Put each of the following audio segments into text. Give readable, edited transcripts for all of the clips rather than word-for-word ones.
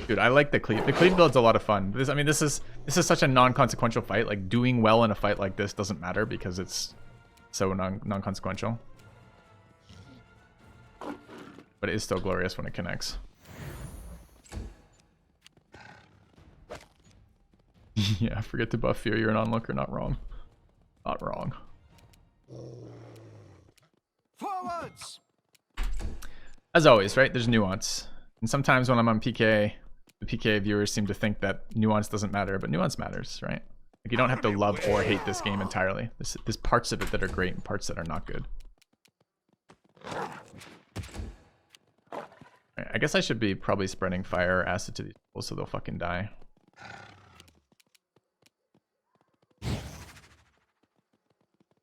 Dude, I like the cleave. The cleave build's a lot of fun. I mean, this is such a non-consequential fight. Like, doing well in a fight like this doesn't matter because it's so non-consequential. But it is still glorious when it connects. Yeah, forget to buff fear. You're an onlooker. Not wrong. Not wrong. Forwards! As always, right? There's nuance. And sometimes when I'm on PK, the PK viewers seem to think that nuance doesn't matter, but nuance matters, right? Like, you don't have to love or hate this game entirely. There's parts of it that are great and parts that are not good. Right, I guess I should be probably spreading fire or acid to these people so they'll fucking die.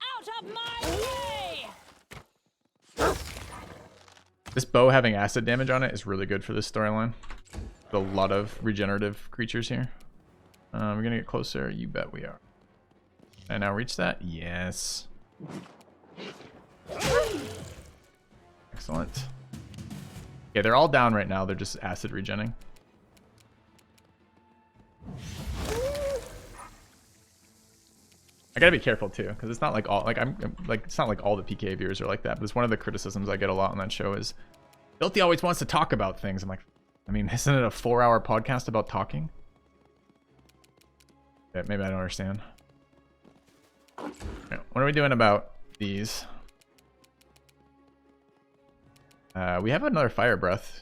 Out of my way! This bow having acid damage on it is really good for this storyline. A lot of regenerative creatures here. We're gonna get closer. You bet we are. Can I now reach that? Yes. Excellent. Okay, they're all down right now. They're just acid regenning. I gotta be careful too, because it's not like all it's not like all the PK viewers are like that. But it's one of the criticisms I get a lot on that show is Filthy always wants to talk about things. I'm like, I mean, isn't it a 4-hour podcast about talking? Yeah, maybe I don't understand. Okay, what are we doing about these? We have another fire breath.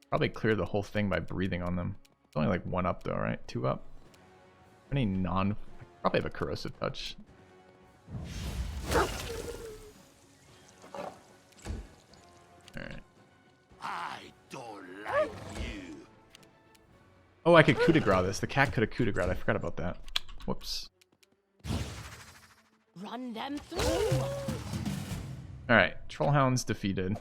Probably clear the whole thing by breathing on them. It's only like 1 up though, right? 2 up. Any non... I probably have a corrosive touch. Alright. I don't like you. Oh, I could coup de grace this. The cat could have coup de grace. I forgot about that. Whoops. Run them through. Alright, Trollhound's defeated.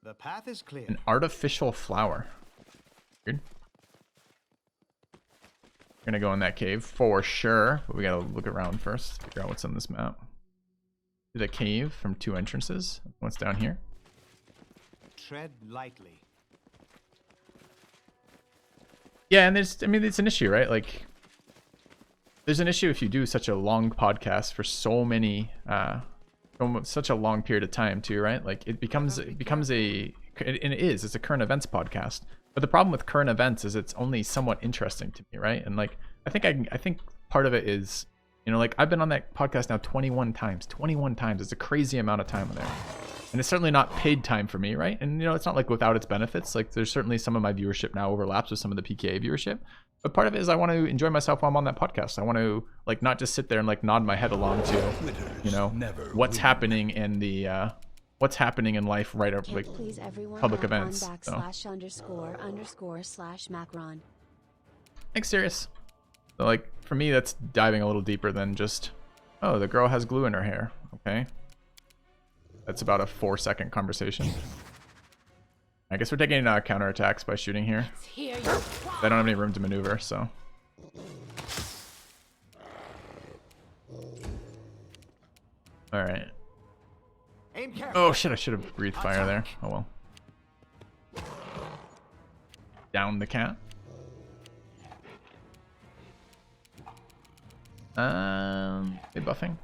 The path is clear. An artificial flower. Weird. We're gonna go in that cave for sure, but we gotta look around first, figure out what's on this map. The cave from 2 entrances. What's down here? Tread lightly. Yeah, and there's, I mean, it's an issue, right? Like, there's an issue if you do such a long podcast for so many, such a long period of time too, right? Like, it becomes a, and it's a current events podcast. But the problem with current events is it's only somewhat interesting to me, right? And like, I think part of it is, you know, like, I've been on that podcast now 21 times. 21 times. It's a crazy amount of time there. And it's certainly not paid time for me, right? And, you know, it's not like without its benefits. Like, there's certainly some of my viewership now overlaps with some of the PKA viewership. But part of it is I want to enjoy myself while I'm on that podcast. I want to, like, not just sit there and, like, nod my head along to, you know, what's happening in the, what's happening in life right over, like, public events. So. /_/macron. Thanks, serious. So, like, for me, that's diving a little deeper than just, oh, the girl has glue in her hair. Okay. That's about a 4-second conversation. I guess we're taking counterattacks by shooting here. I don't have any room to maneuver, so. Alright. Oh shit, I should have breathed fire there. Oh well. Down the cat. They buffing.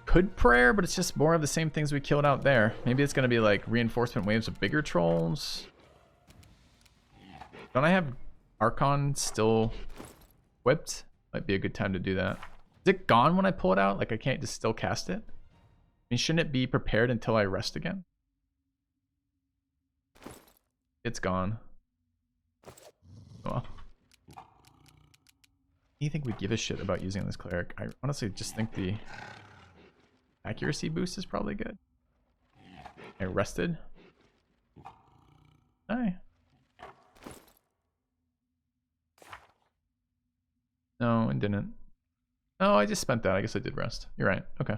Could prayer, but it's just more of the same things we killed out there. Maybe it's gonna be like reinforcement waves of bigger trolls. Don't I have Archon still equipped? Might be a good time to do that. Is it gone when I pull it out? Like, I can't just still cast it? I mean, shouldn't it be prepared until I rest again? It's gone. Well. You think we give a shit about using this cleric? I honestly just think the accuracy boost is probably good. I rested. Hi. No, it didn't. Oh, I just spent that. I guess I did rest. You're right. Okay.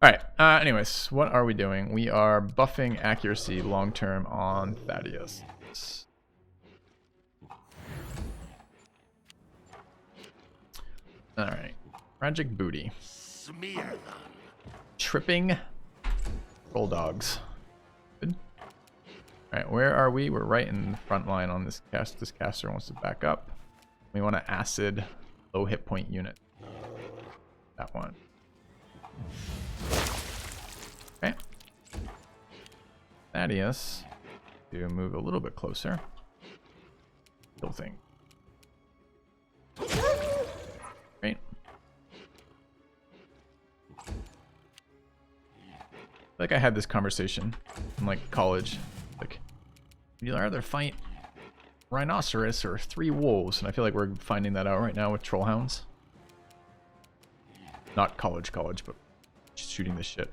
Alright. Anyways, what are we doing? We are buffing accuracy long term on Thaddeus. Alright. Magic booty. smear them. Tripping troll dogs. Good. Alright, where are we? We're right in the front line on this cast. This caster wants to back up. We want an acid low hit point unit. That one. Okay. Thaddeus to move a little bit closer. Kill thing. Great. I feel like I had this conversation in like college. Like, you'd rather fight rhinoceros or 3 wolves, and I feel like we're finding that out right now with trollhounds. Not college, but just shooting this shit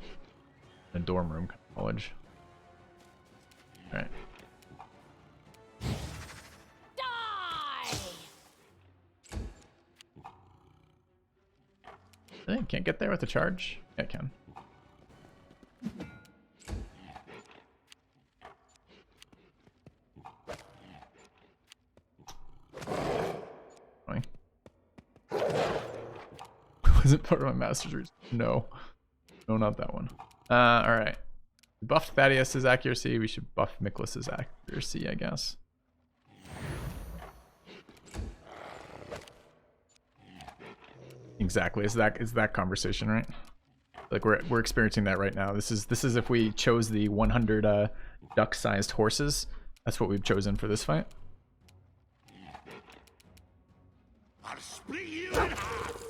in a dorm room kind of college. All right. Die! Really? Can't get there with the charge? Yeah, I can. Fine. Was it part of my master's research? No. No, not that one. Alright. We buffed Thaddeus's accuracy. We should buff Miklas's accuracy, I guess. Exactly. It's that conversation, right? Like we're experiencing that right now. This is if we chose the 100 duck-sized horses. That's what we've chosen for this fight. I'll split you in half.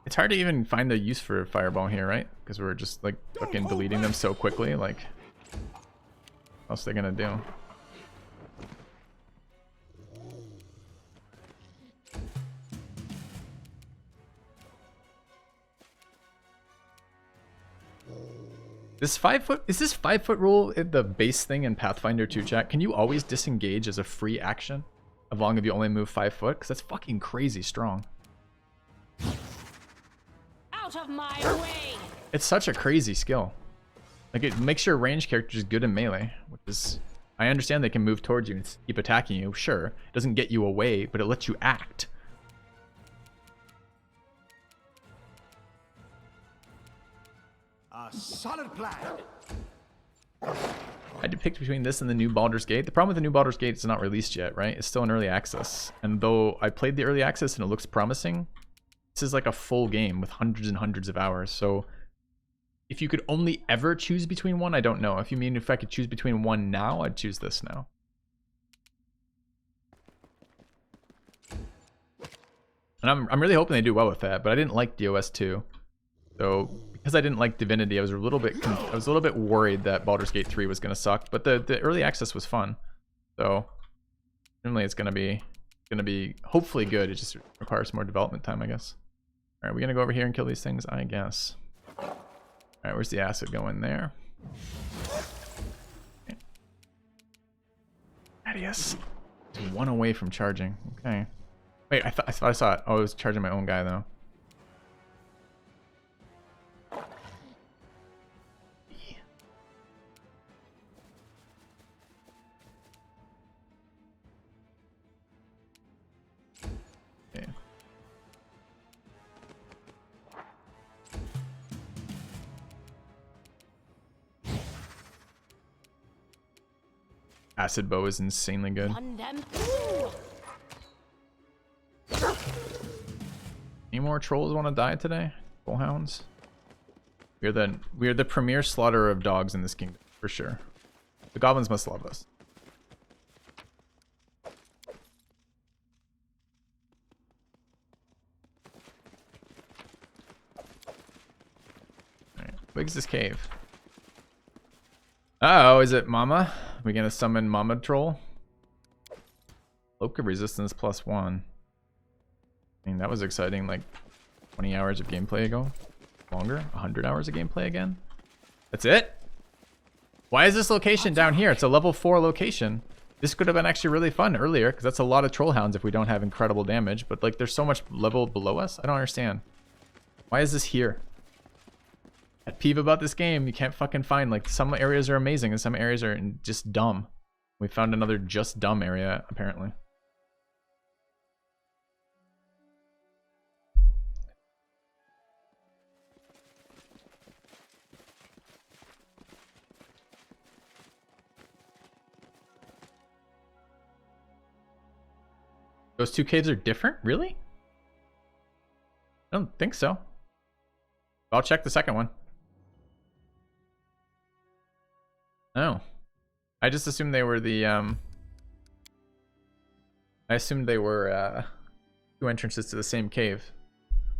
It's hard to even find the use for Fireball here, right? Because we're just like fucking deleting them so quickly. Like, what else are they gonna do? Is this 5 foot rule the base thing in Pathfinder 2 chat? Can you always disengage as a free action as long as you only move 5 foot? Because that's fucking crazy strong. Out of my way! It's such a crazy skill. Like, it makes your range characters good in melee, which is... I understand they can move towards you and keep attacking you, sure. It doesn't get you away, but it lets you act. A solid plan. I had to pick between this and the new Baldur's Gate. The problem with the new Baldur's Gate is it's not released yet, right? It's still in early access. And though I played the early access and it looks promising, this is like a full game with hundreds and hundreds of hours. So if you could only ever choose between one, I don't know. If you mean if I could choose between one now, I'd choose this now. And I'm really hoping they do well with that, but I didn't like DOS 2. So because I didn't like Divinity, I was a little bit worried that Baldur's Gate 3 was going to suck, but the early access was fun. So generally it's going to be hopefully good. It just requires more development time, I guess. All right, we're going to go over here and kill these things, I guess. All right, where's the acid going there? Okay. Thaddeus. It's 1 away from charging. Okay. Wait, I thought I saw it. Oh, it was charging my own guy though. Acid bow is insanely good. Run them through! Any more trolls want to die today? Bullhounds? We are the premier slaughterer of dogs in this kingdom, for sure. The goblins must love us. Alright, big's this cave? Uh-oh, is it Mama? Are we gonna summon Mama Troll? Cloak of Resistance +1. I mean, that was exciting, like 20 hours of gameplay ago. Longer? 100 hours of gameplay again? That's it? Why is this location down here? It's a level 4 location. This could have been actually really fun earlier, because that's a lot of troll hounds if we don't have incredible damage, but like there's so much level below us? I don't understand. Why is this here? That peeve about this game, you can't fucking find, like, some areas are amazing and some areas are just dumb. We found another just dumb area, apparently. Those two caves are different? Really? I don't think so. I'll check the second one. Oh. I just assumed they were the, I assumed they were, two entrances to the same cave.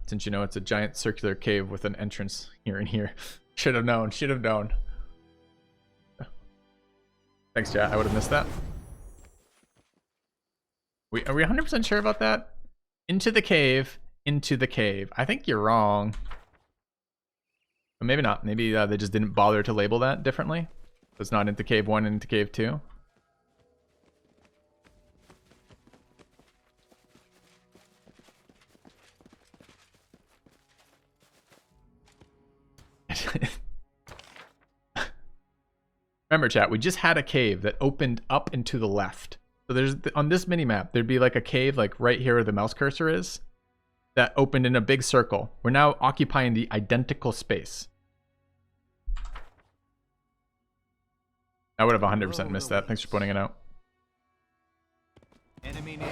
Since, you know, it's a giant circular cave with an entrance here and here. Should have known, should have known. Thanks, chat. I would have missed that. Are we 100% sure about that? Into the cave, into the cave. I think you're wrong. But maybe not. Maybe they just didn't bother to label that differently. So it's not into cave 1 and into cave 2. Remember, chat, we just had a cave that opened up and to the left. So there's, on this mini map, there'd be like a cave like right here where the mouse cursor is that opened in a big circle. We're now occupying the identical space. I would have 100% missed that. Thanks for pointing it out. Enemy near.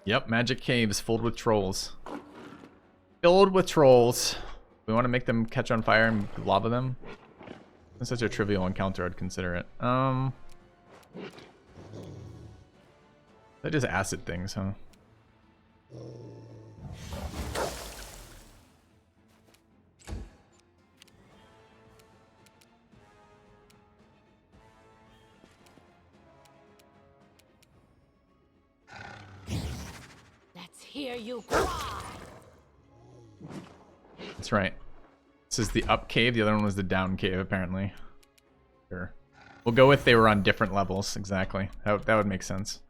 Yep, magic caves filled with trolls. Filled with trolls. We want to make them catch on fire and lava them. It's such a trivial encounter, I'd consider it. They're just acid things, huh? Let's hear you cry. That's right. This is the up cave, the other one was the down cave, apparently. Sure. We'll go with they were on different levels, exactly. That would make sense.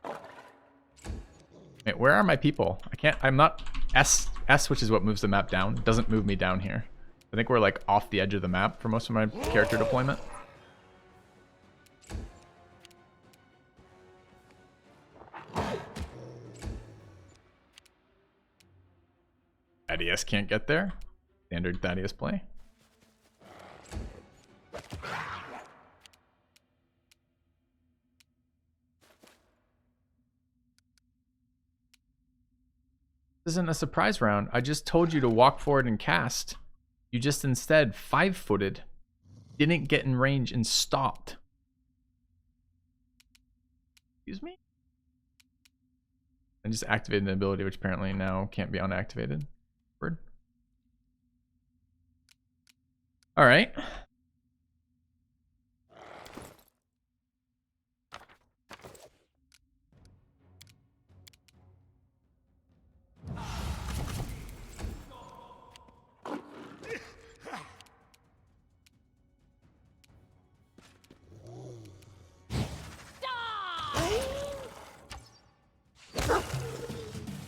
Wait, where are my people? I'm not... S, which is what moves the map down, doesn't move me down here. I think we're like off the edge of the map for most of my character deployment. Thaddeus can't get there. Standard Thaddeus play. This isn't a surprise round. I just told you to walk forward and cast. You just instead 5-footed, didn't get in range and stopped. Excuse me? I just activated an ability which apparently now can't be unactivated. Word. All right.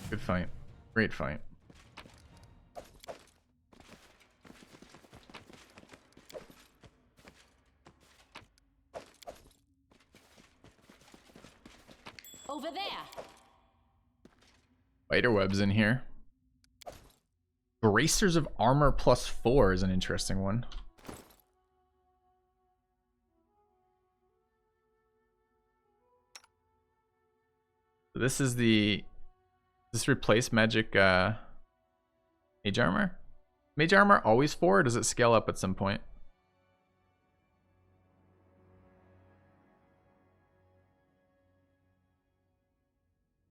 Good fight. Great fight. Over there. Spiderwebs in here. Bracers of Armor +4 is an interesting one. So this is the... Does this replace magic mage armor? Mage armor always 4, or does it scale up at some point?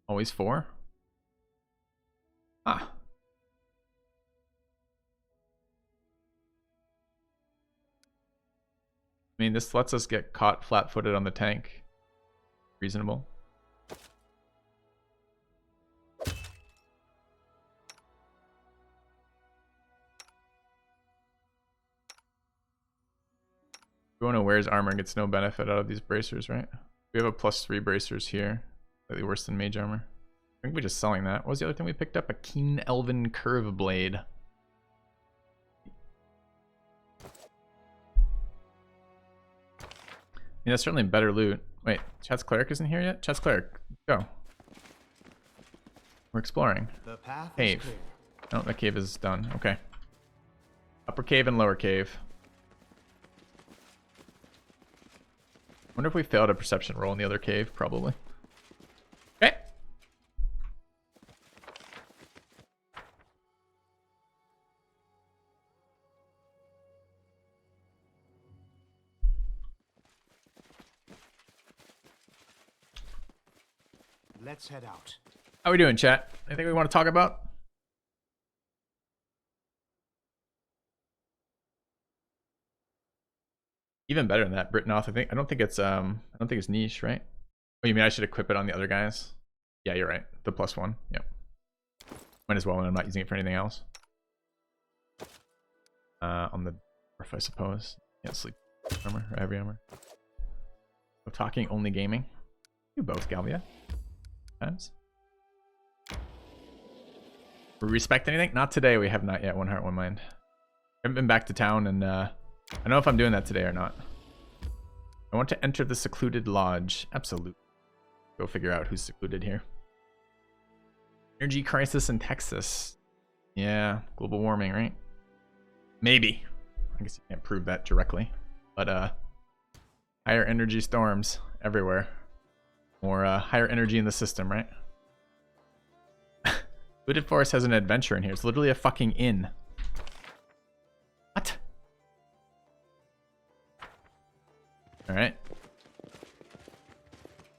Always 4? Ah. I mean, this lets us get caught flat-footed on the tank. Reasonable. Everyone who wears armor gets no benefit out of these bracers, right? We have a +3 bracers here. Slightly worse than mage armor. think we're just selling that. What was the other thing we picked up? A keen elven curve blade. Yeah, that's certainly better loot. Wait, Chat's Cleric isn't here yet? Chat's Cleric, go. We're exploring. The path is Cave. clear. No, that cave is done. Okay. Upper cave and lower cave. Wonder if we failed a perception roll in the other cave. Probably. Okay. Let's head out. How we doing, chat? Anything we want to talk about? Even better than that, Britnoth. I don't think it's niche, right? Oh, you mean I should equip it on the other guys? Yeah, you're right. The +1. Yep. Might as well when I'm not using it for anything else. On the dwarf, I suppose. Can't sleep armor or heavy armor. So talking only gaming. You both, Galvia. Times. We respect anything? Not today. We have not yet. One heart, one mind. I haven't been back to town, and I don't know if I'm doing that today or not. I want to enter the secluded lodge. Absolutely. Go figure out who's secluded here. Energy crisis in Texas. Yeah, global warming, right? Maybe. I guess you can't prove that directly. But higher energy storms everywhere. Or higher energy in the system, right? Secluded Forest has an adventure in here. It's literally a fucking inn. What? Alright.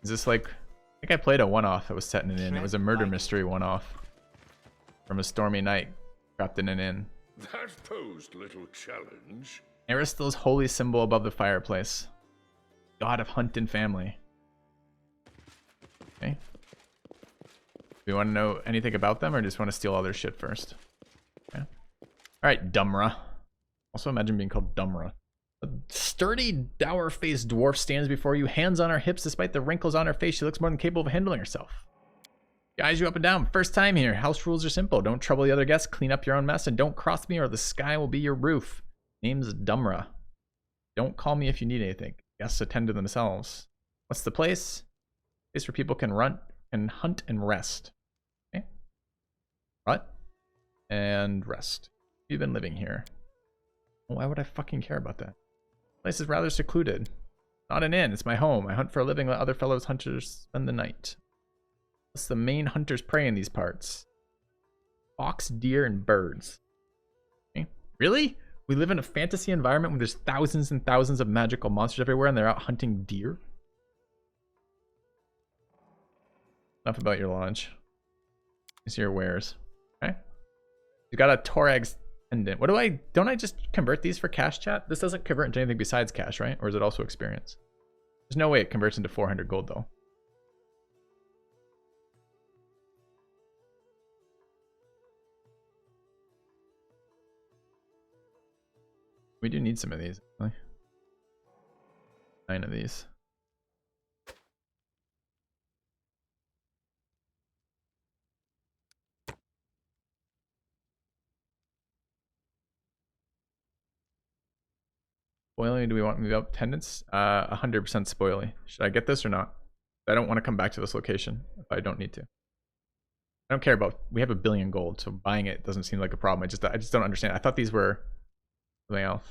Is this like... I think I played a one-off that was set in an inn. It was a murder mystery one-off. From a stormy night. Trapped in an inn. That posed little challenge. Aristil's holy symbol above the fireplace. God of hunt and family. Okay. Do you want to know anything about them or just want to steal all their shit first? Okay. Alright, Dumra. Also imagine being called Dumra. A sturdy, dour-faced dwarf stands before you, hands on her hips. Despite the wrinkles on her face, she looks more than capable of handling herself. She eyes you up and down. First time here. House rules are simple. Don't trouble the other guests. Clean up your own mess. And don't cross me or the sky will be your roof. Name's Dumra. Don't call me if you need anything. Guests attend to themselves. What's the place? Place where people can run and hunt and rest. Okay. What? And rest. You've been living here. Why would I fucking care about that? Place is rather secluded. Not an inn, it's my home. I hunt for a living, let other fellows hunters spend the night. What's the main hunters prey in these parts? Fox, deer, and birds. Okay. Really? We live in a fantasy environment where there's thousands and thousands of magical monsters everywhere and they're out hunting deer? Enough about your lodge. These are your wares. Okay. You got a Torag's pendant. What do I... Don't I just convert these for cash, chat? This doesn't convert into anything besides cash, right? Or is it also experience? There's no way it converts into 400 gold, though. We do need some of these, actually. 9 of these. Spoiling, do we want to move up attendance? 100% spoiling. Should I get this or not? I don't want to come back to this location if I don't need to. I don't care about... We have 1 billion gold, so buying it doesn't seem like a problem. I just don't understand. I thought these were something else.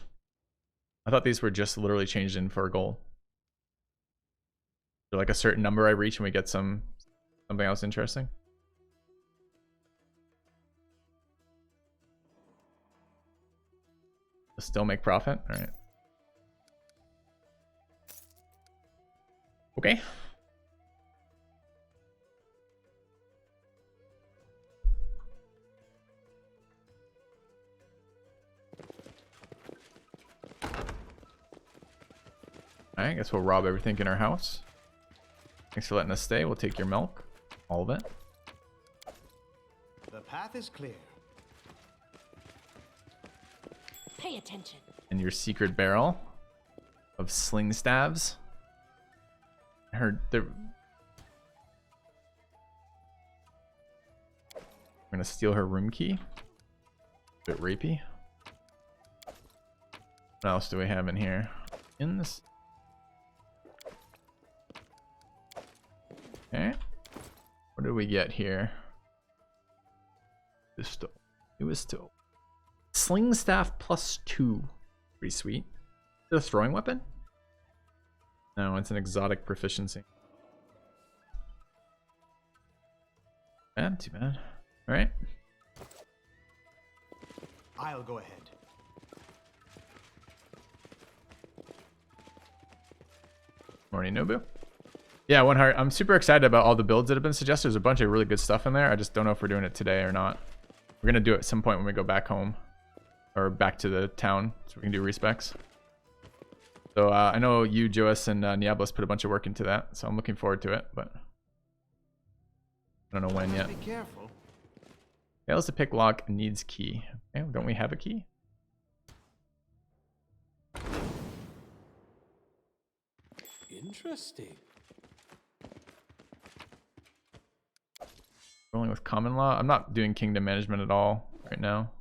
I thought these were just literally changed in for gold. So like a certain number I reach and we get something else interesting. Still make profit? Alright. Okay. Alright, I guess we'll rob everything in our house. Thanks for letting us stay. We'll take your milk. All of it. The path is clear. Pay attention. And your secret barrel of sling staves. I heard there... We're gonna steal her room key. A bit rapey. What else do we have in here? In this. Okay. What do we get here? This it was still sling staff +2. Pretty sweet. Is it a throwing weapon? No, it's an exotic proficiency. Bad, too bad. All right. I'll go ahead. Morning, Nobu. Yeah, one heart. I'm super excited about all the builds that have been suggested. There's a bunch of really good stuff in there. I just don't know if we're doing it today or not. We're gonna do it at some point when we go back home or back to the town, so we can do respecs. So I know you, Joas, and Niablos put a bunch of work into that, so I'm looking forward to it, but I don't know when yet. Be careful. Fails to pick lock, needs key. Okay, don't we have a key? Interesting. Rolling with common law. I'm not doing kingdom management at all right now.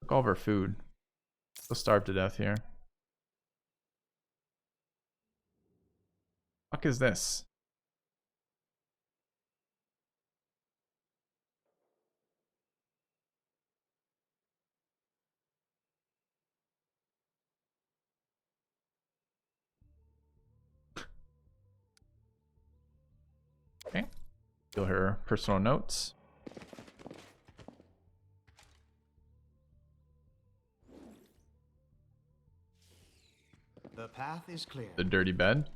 Look, all of our food. We'll starve to death here. Fuck is this? Okay. Steal her personal notes. The path is clear. The dirty bed.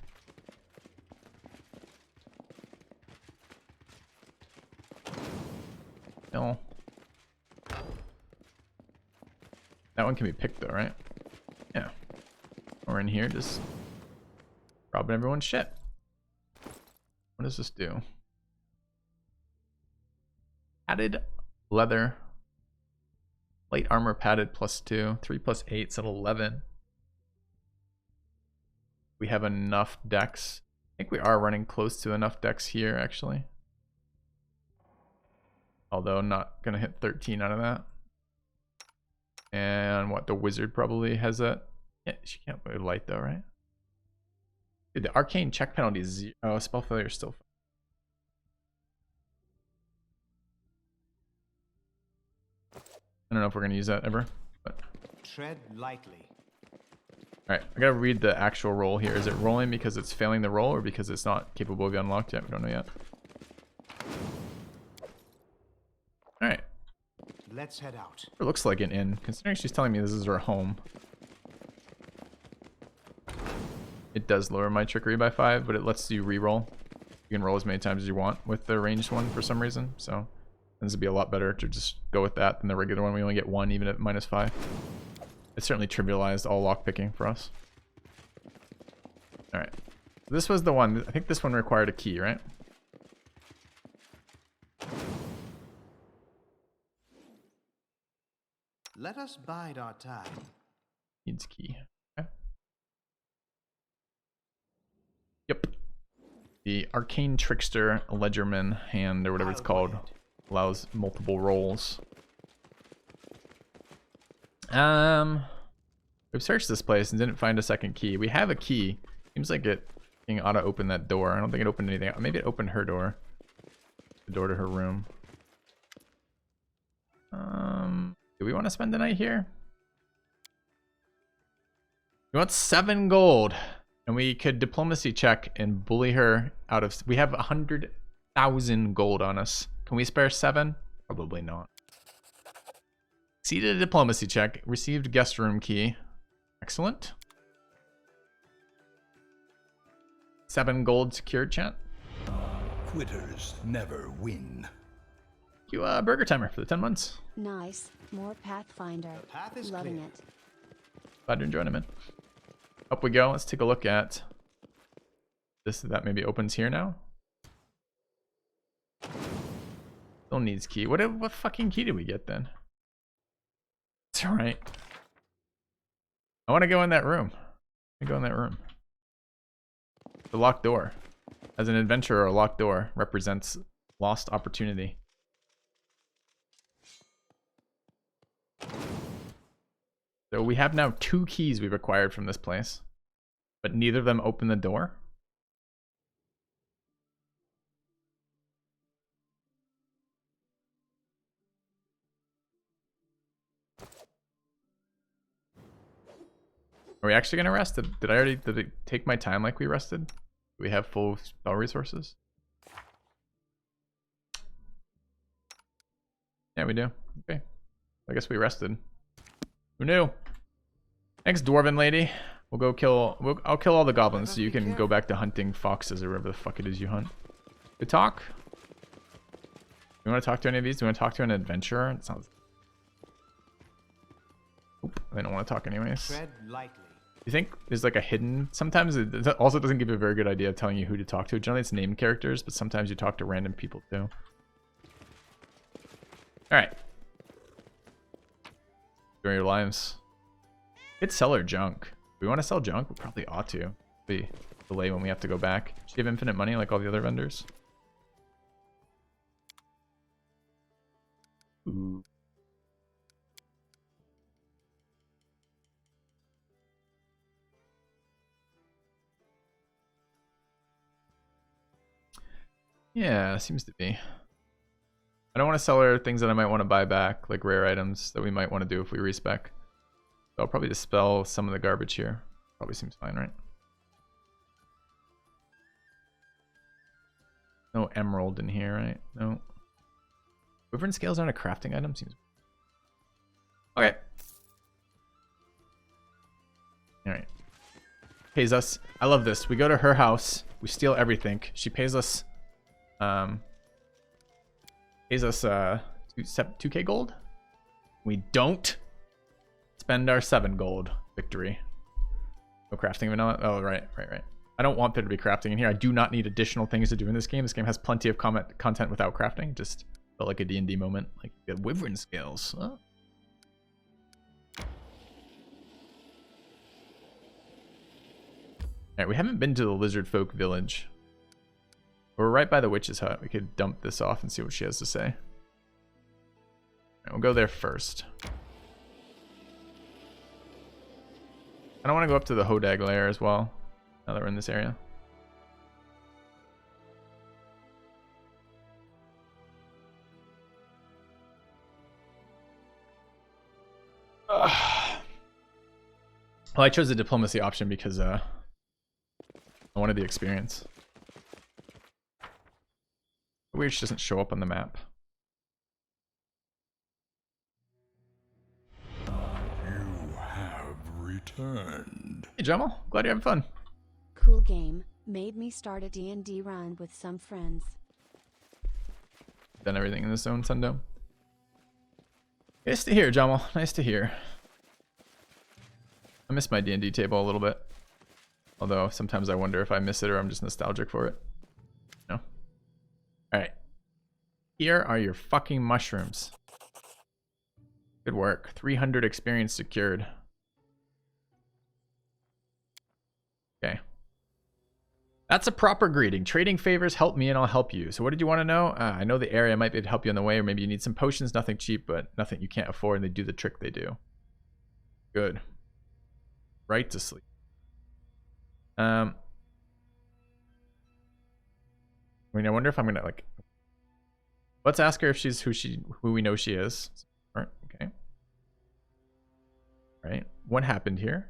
No. That one can be picked though, right? Yeah. We're in here just robbing everyone's shit. What does this do? Padded leather. Plate armor padded +2. 3 + 8 at 11. We have enough decks. I think we are running close to enough decks here actually. Although I'm not gonna hit 13 out of that. And what, the wizard probably has that. Yeah, she can't play light though, right? Dude, the arcane check penalty is 0. Oh, spell failure is still. I don't know if we're gonna use that ever, but. Tread lightly. Alright, I gotta read the actual roll here. Is it rolling because it's failing the roll or because it's not capable of being unlocked yet? We don't know yet. Alright. Let's head out. It looks like an inn, considering she's telling me this is her home. It does lower my trickery by 5, but it lets you re-roll. You can roll as many times as you want with the ranged one for some reason, so this would be a lot better to just go with that than the regular one. We only get 1 even at -5. It certainly trivialized all lockpicking for us. Alright. This was the one. I think this one required a key, right? Let us bide our time. Needs key. Okay. Yep. The Arcane Trickster Ledgerman hand, or whatever it's called, allows multiple rolls. We've searched this place and didn't find a second key. We have a key. Seems like it ought to open that door. I don't think it opened anything. Maybe it opened her door. The door to her room. Do we want to spend the night here? We want 7 gold. And we could diplomacy check and bully her out of... We have 100,000 gold on us. Can we spare 7? Probably not. Succeeded a diplomacy check. Received guest room key. Excellent. 7 gold secured, chat. Quitters never win. Thank you, Burger Timer, for the 10 months. Nice. More Pathfinder. The path is Loving clear. it. Glad you're enjoying it, man. Up we go. Let's take a look at this. That maybe opens here now. Still needs key. What fucking key did we get then? It's alright. I want to go in that room. I go in that room. The locked door. As an adventurer, a locked door represents Lost opportunity. So we have now 2 keys we've acquired from this place, but neither of them open the door. Are we actually gonna rest? Did it take my time like we rested? Do we have full spell resources? Yeah, we do. Okay. I guess we rested. Who knew? Thanks, Dwarven lady. We'll go kill... I'll kill all the goblins so you can go back to hunting foxes or whatever the fuck it is you hunt. Good talk. You want to talk to any of these? Do you want to talk to an adventurer? It sounds... Oop, I don't want to talk anyways. Tread lightly. You think there's like a hidden... Sometimes it also doesn't give you a very good idea of telling you who to talk to. Generally it's named characters, but sometimes you talk to random people too. Alright. Enjoy your lives. Could sell our junk. Do we want to sell junk? We probably ought to. Be delay when we have to go back. Does she have infinite money like all the other vendors? Ooh. Yeah, seems to be. I don't want to sell her things that I might want to buy back, like rare items that we might want to do if we respec. So I'll probably dispel some of the garbage here. Probably seems fine, right? No emerald in here, right? No. Wyvern scales aren't a crafting item? Seems... Okay. Alright. Pays us. I love this. We go to her house. We steal everything. She pays us... pays us 2k gold. We don't spend our 7 gold. Victory. No crafting vanilla. Oh, right. I don't want there to be crafting in here. I do not need additional things to do in this game. This game has plenty of content without crafting. Just felt like a D&D moment. Like, you get wyvern scales. Oh. Alright, we haven't been to the Lizardfolk village. We're right by the witch's hut. We could dump this off and see what she has to say. Alright, we'll go there first. I don't want to go up to the Hodag lair as well, now that we're in this area. Well, I chose the diplomacy option because I wanted the experience. Weird she doesn't show up on the map. You have returned. Hey Jamal, glad you're having fun. Cool game. Made me start a D&D run with some friends. Done everything in this zone, Sundo. Nice to hear, Jamal. Nice to hear. I miss my D&D table a little bit. Although sometimes I wonder if I miss it or I'm just nostalgic for it. No. Alright. Here are your fucking mushrooms. Good work. 300 experience secured. Okay. That's a proper greeting. Trading favors, help me and I'll help you. So what did you want to know? I know the area might be able to help you on the way, or maybe you need some potions. Nothing cheap, but nothing you can't afford, and they do the trick they do. Good. Right to sleep. I mean, I wonder if I'm gonna like... Let's ask her if she's who we know she is. Okay. Right. What happened here?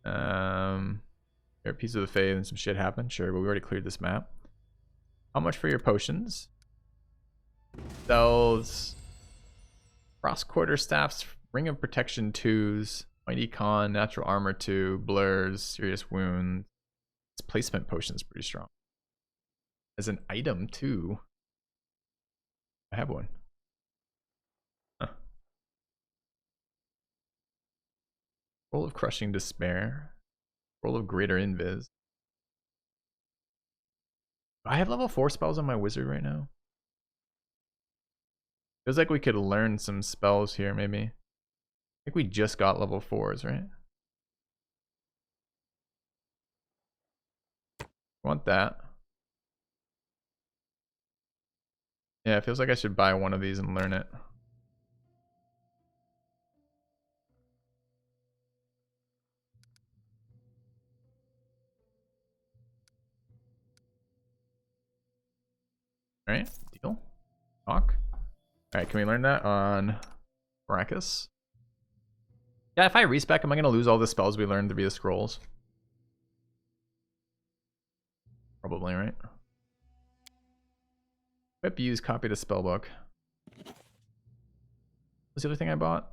Here, a piece of the Fae and some shit happened. Sure, but we already cleared this map. How much for your potions? Sells Frost Quarter Staffs, Ring of Protection 2s, Mighty Con, Natural Armor 2, Blurs, Serious Wounds. This placement potion is pretty strong. As an item too. I have one. Huh. Roll of Crushing Despair. Roll of Greater Invis. I have level 4 spells on my wizard right now. Feels like we could learn some spells here, maybe. I think we just got level 4s, right? Want that. Yeah, it feels like I should buy one of these and learn it. Alright, deal. Talk. Alright, can we learn that on Brachus? Yeah, if I respec, am I going to lose all the spells we learned via scrolls? Probably, right? Whip, use, copy the spellbook. What's the other thing I bought?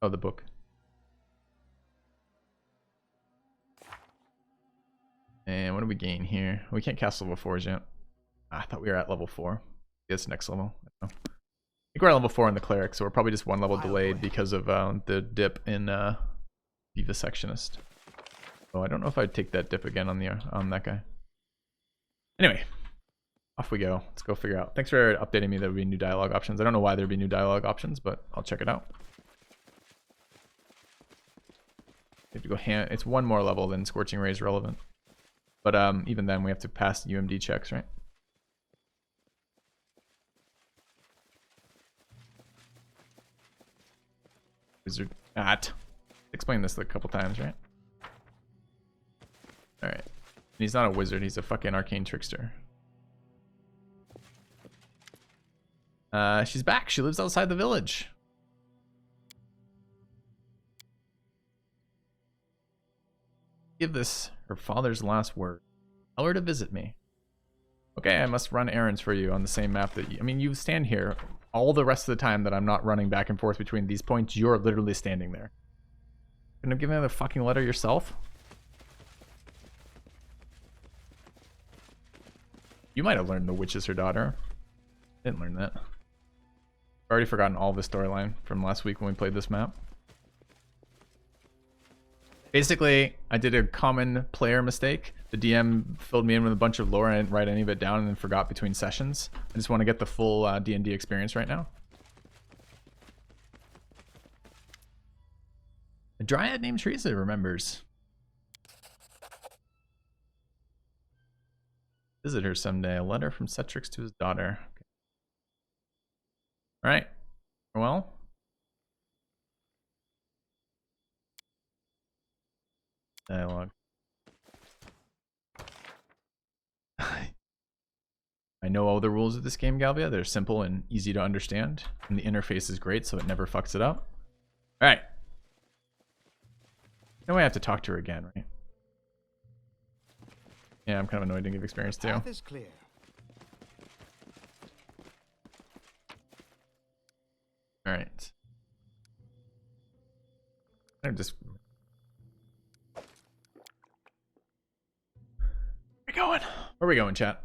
Oh, the book. And what do we gain here? We can't cast level 4s yet. I thought we were at level 4. Yes, next level. I don't know. I think we're at level 4 in the cleric, so we're probably just one level delayed because of the dip in Vivisectionist. Oh, I don't know if I'd take that dip again on that guy. Anyway, off we go. Let's go figure out. Thanks for updating me. There would be new dialogue options. I don't know why there'd be new dialogue options, but I'll check it out. We have to go it's one more level than Scorching Ray is relevant. But even then, we have to pass UMD checks, right? Wizard. Explain this a couple times, right? Alright. He's not a wizard, he's a fucking arcane trickster. She's back. She lives outside the village. Give this her father's last word. Tell her to visit me. Okay, I must run errands for you on the same map that you... I mean, you stand here all the rest of the time that I'm not running back and forth between these points. You're literally standing there. Couldn't have given her the fucking letter yourself? You might have learned the witch is her daughter. Didn't learn that. I've already forgotten all the storyline from last week when we played this map. Basically, I did a common player mistake. The DM filled me in with a bunch of lore and I didn't write any of it down and then forgot between sessions. I just want to get the full D&D experience right now. A dryad named Teresa remembers. Visit her someday. A letter from Cetrix to his daughter. Okay. All right. Well. Dialogue. I know all the rules of this game, Galvia. They're simple and easy to understand. And the interface is great, so it never fucks it up. All right. Now I have to talk to her again, right? Yeah, I'm kind of annoyed to give experience too. Path is clear. All right. I'm just... Where we going? Where are we going, chat?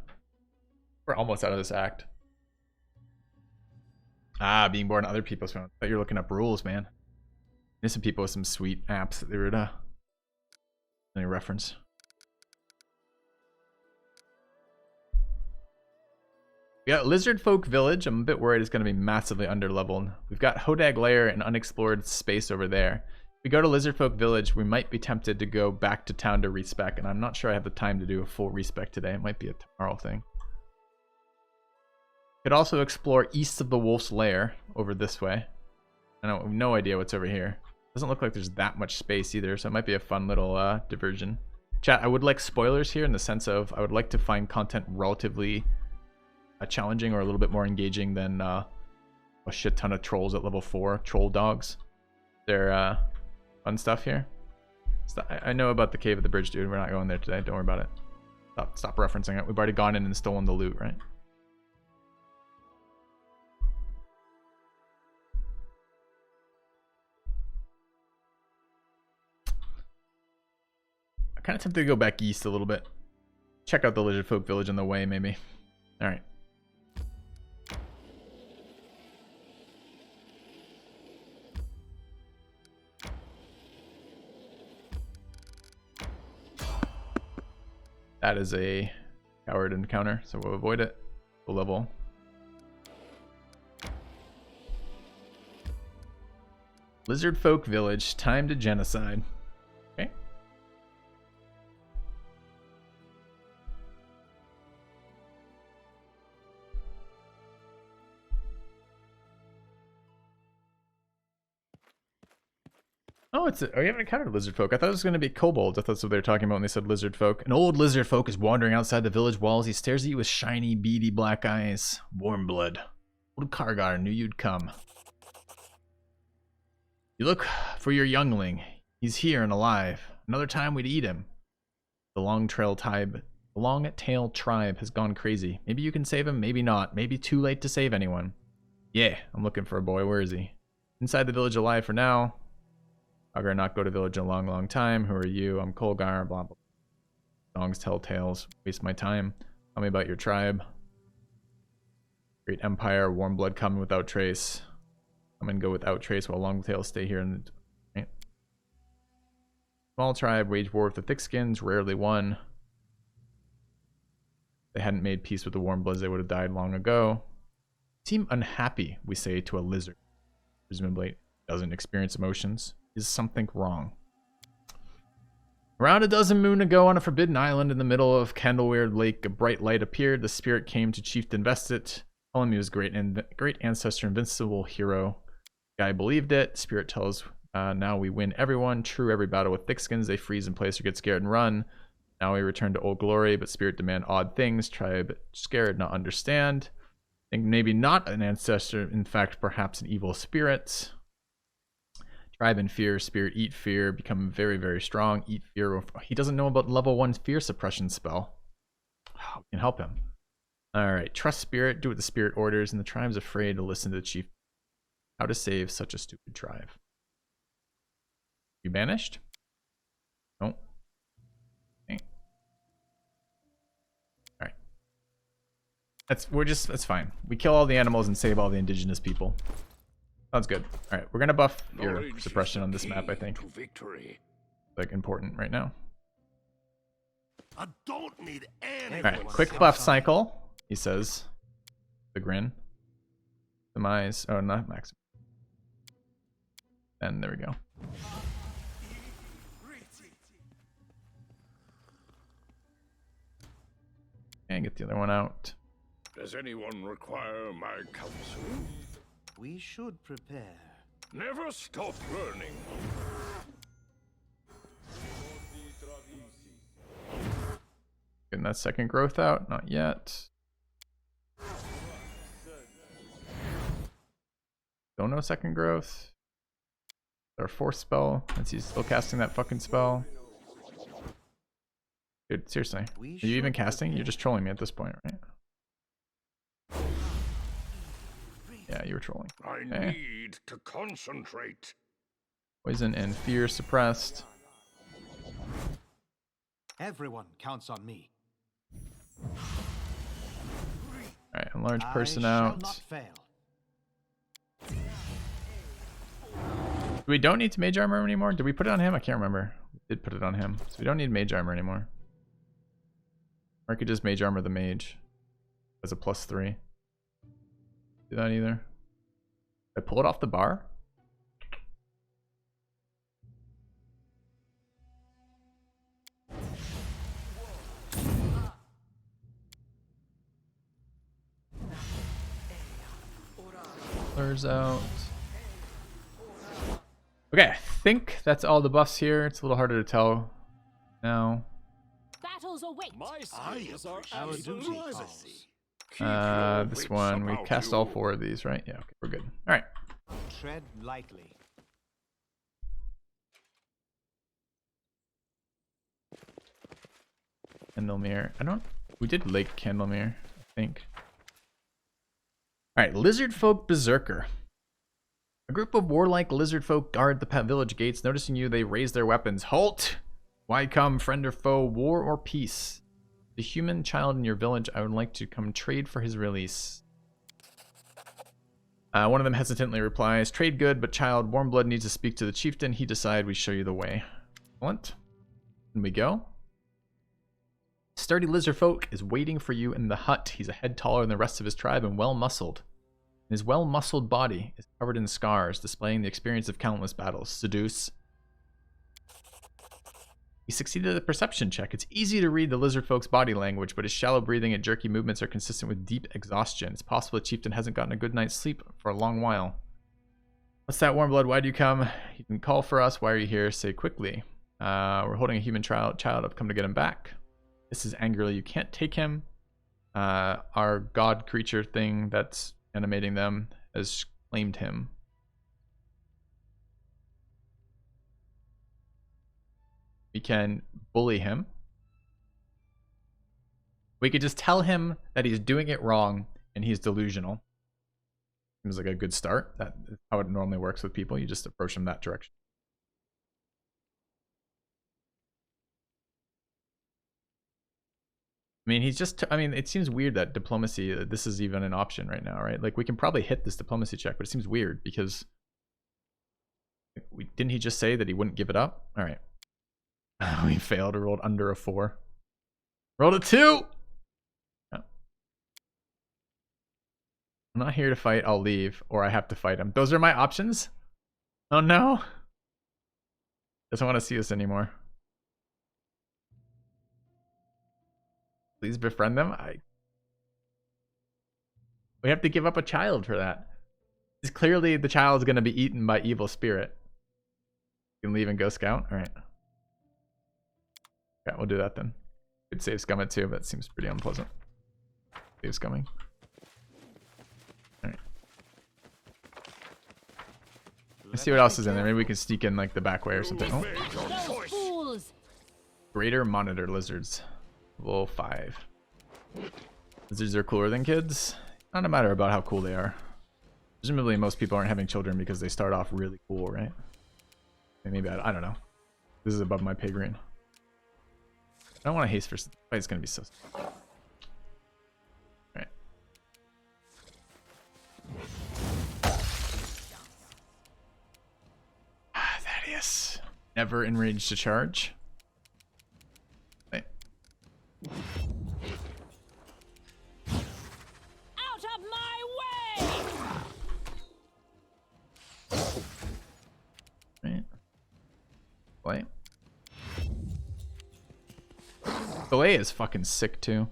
We're almost out of this act. Ah, being born on other people's phones. I thought you were looking up rules, man. There's some people with some sweet apps that they would any reference. We got Lizardfolk Village. I'm a bit worried it's going to be massively underleveled. We've got Hodag Lair and unexplored space over there. If we go to Lizardfolk Village, we might be tempted to go back to town to respec, and I'm not sure I have the time to do a full respec today. It might be a tomorrow thing. Could also explore east of the Wolf's Lair over this way. I have no idea what's over here. Doesn't look like there's that much space either, so it might be a fun little diversion. Chat, I would like spoilers here in the sense of I would like to find content relatively challenging or a little bit more engaging than a shit ton of trolls at level 4. Troll dogs. They're fun stuff here. I know about the cave at the bridge, dude. We're not going there today. Don't worry about it. Stop referencing it. We've already gone in and stolen the loot, right? I'm kind of tempted to go back east a little bit. Check out the Lizardfolk Village on the way, maybe. All right. That is a coward encounter, so we'll avoid it. We'll level. Lizardfolk Village, time to genocide. Okay. Oh, oh, you haven't encountered lizard folk. I thought it was going to be kobolds. I thought that's what they were talking about when they said lizard folk. An old lizard folk is wandering outside the village walls. He stares at you with shiny, beady black eyes. Warm blood. Old Kargar knew you'd come. You look for your youngling. He's here and alive. Another time we'd eat him. The long-tail tribe has gone crazy. Maybe you can save him, maybe not. Maybe too late to save anyone. Yeah, I'm looking for a boy. Where is he? Inside the village alive for now. I'll not go to village in a long, long time. Who are you? I'm Kolgar, blah, blah. Songs tell tales. Waste my time. Tell me about your tribe. Great empire, warm blood coming without trace. Come and go without trace while Longtails stay here in the... Right. Small tribe, wage war with the thickskins, rarely won. If they hadn't made peace with the warm bloods, they would have died long ago. Seem unhappy, we say to a lizard. Presumably doesn't experience emotions. Is something wrong? Around a dozen moon ago on a forbidden island in the middle of Candleweird Lake, a bright light appeared. The spirit came to Chieftain Vestit. Telling me he was great ancestor, invincible hero. Guy believed it. Spirit tells now we win everyone. True, every battle with thickskins. They freeze in place or get scared and run. Now we return to old glory, but spirit demand odd things. Tribe scared, not understand. Think maybe not an ancestor. In fact, perhaps an evil spirit. Tribe in fear, spirit eat fear, become very, very strong, eat fear. He doesn't know about level 1 fear suppression spell. Oh, we can help him. Alright, trust spirit, do what the spirit orders, and the tribe's afraid to listen to the chief. How to save such a stupid tribe. You banished? No. Okay. Alright. That's fine. We kill all the animals and save all the indigenous people. Sounds good. All right, we're gonna buff your suppression on this map. I think like important right now. I don't need any. All right, quick buff cycle. He says, the grin. Demise. Oh, not max. And there we go. And get the other one out. Does anyone require my counsel? We should prepare. Never stop learning. Getting that second growth out? Not yet. Don't know second growth. Our fourth spell. Since he's still casting that fucking spell. Dude, seriously. Are you even casting? You're just trolling me at this point, right? Yeah, you were trolling. I need to concentrate. Poison and fear suppressed. Everyone counts on me. Alright, enlarge person I shall out. not fail. We don't need to mage armor anymore? Did we put it on him? I can't remember. We did put it on him. So we don't need mage armor anymore. Or I could just mage armor the mage as a +3. Do that either. Did I pull it off the bar? Blurs out. Okay, I think that's all the buffs here. It's a little harder to tell now. Battles await. My skills are Our duty privacy. This one, we cast all 4 of these, right? Yeah, okay, we're good. All right. Tread lightly. Candlemere. We did Lake Candlemere, I think. Alright, Lizardfolk Berserker. A group of warlike lizardfolk guard the village gates. Noticing you, they raise their weapons. Halt! Why come, friend or foe, war or peace? The human child in your village, I would like to come trade for his release. One of them hesitantly replies, trade good, but child, Warmblood needs to speak to the chieftain. He decide we show you the way. Excellent. In we go. Sturdy lizardfolk is waiting for you in the hut. He's a head taller than the rest of his tribe and well-muscled. His well-muscled body is covered in scars, displaying the experience of countless battles. Seduce. He succeeded at the perception check. It's easy to read the lizardfolk's body language, but his shallow breathing and jerky movements are consistent with deep exhaustion. It's possible the chieftain hasn't gotten a good night's sleep for a long while. What's that, warm blood? Why do you come? You can call for us. Why are you here? Say quickly. We're holding a human child. I've come to get him back. This is angrily. You can't take him. Our god creature thing that's animating them has claimed him. We can bully him. We could just tell him that he's doing it wrong and he's delusional. Seems like a good start. That's how it normally works with people. You just approach them that direction. I mean, it seems weird that diplomacy, this is even an option right now, right? Like, we can probably hit this diplomacy check, but it seems weird because didn't he just say that he wouldn't give it up? All right. We failed. Rolled under a 4. Rolled a 2! No. I'm not here to fight. I'll leave, or I have to fight him. Those are my options? Oh no. Doesn't want to see us anymore. Please befriend them. We have to give up a child for that. It's clearly the child is going to be eaten by evil spirit. You can leave and go scout. All right. Yeah, we'll do that then. Could save scum it too, but it seems pretty unpleasant. Save scumming. All right. Let's see what else is in there. Maybe we can sneak in like the back way or something. Oh. Those fools. Greater monitor lizards. Level 5. Lizards are cooler than kids. Not a matter about how cool they are. Presumably most people aren't having children because they start off really cool, right? Maybe I don't know. This is above my pay grade. I don't want to haste for fight. It's gonna be so. All right. Thaddeus, never enraged to charge. Right. Out of my way! Right. Play. Delay is fucking sick too.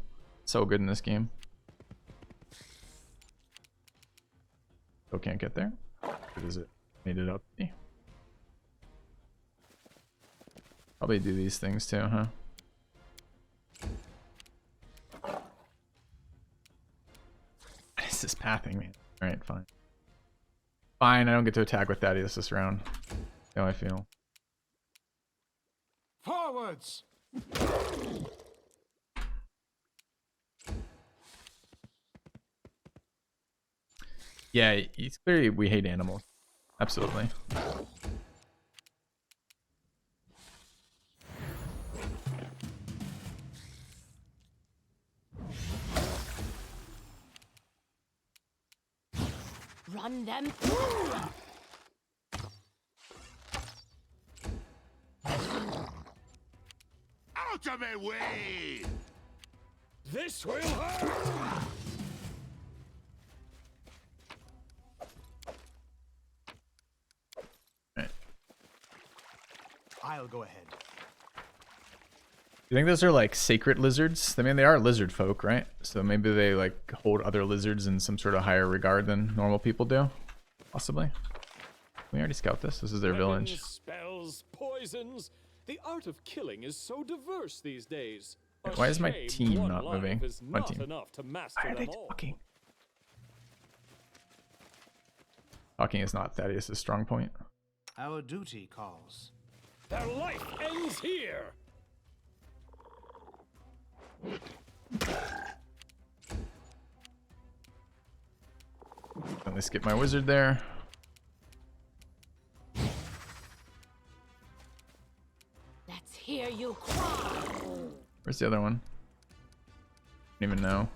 So good in this game. Still can't get there. What is it? Made it up to me. Probably do these things too, huh? What is this pathing, man? Alright, fine. Fine, I don't get to attack with Thaddeus this round. That's how I feel. Forwards! Yeah, it's clearly we hate animals. Absolutely. Run them through! Out of my way! This will hurt! I'll go ahead. You think those are like sacred lizards? I mean, they are lizard folk, right? So maybe they like hold other lizards in some sort of higher regard than normal people do? Possibly. We already scout this. This is their village. Spells, poisons. The art of killing is so diverse these days. Why is my team not moving? My team. Enough to master Why are they them all. talking? Talking is not Thaddeus' strong point. Our duty calls. Their life ends here. Let me skip my wizard there. Let's hear you cry! Where's the other one? Don't even know.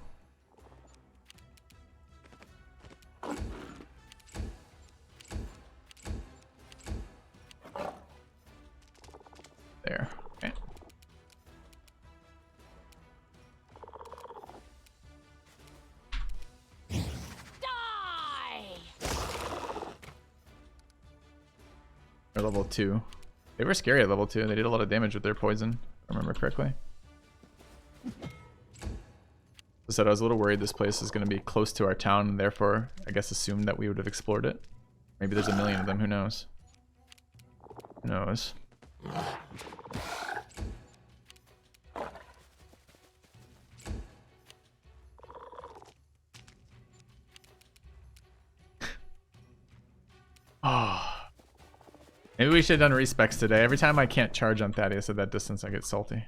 There. Okay. Die! They're level 2. They were scary at level 2. They did a lot of damage with their poison, if I remember correctly. I said I was a little worried this place is going to be close to our town, and therefore I guess assumed that we would have explored it. Maybe there's a million of them. Who knows? Who knows? Oh. Maybe we should have done respecs today. Every time I can't charge on Thaddeus at that distance, I get salty.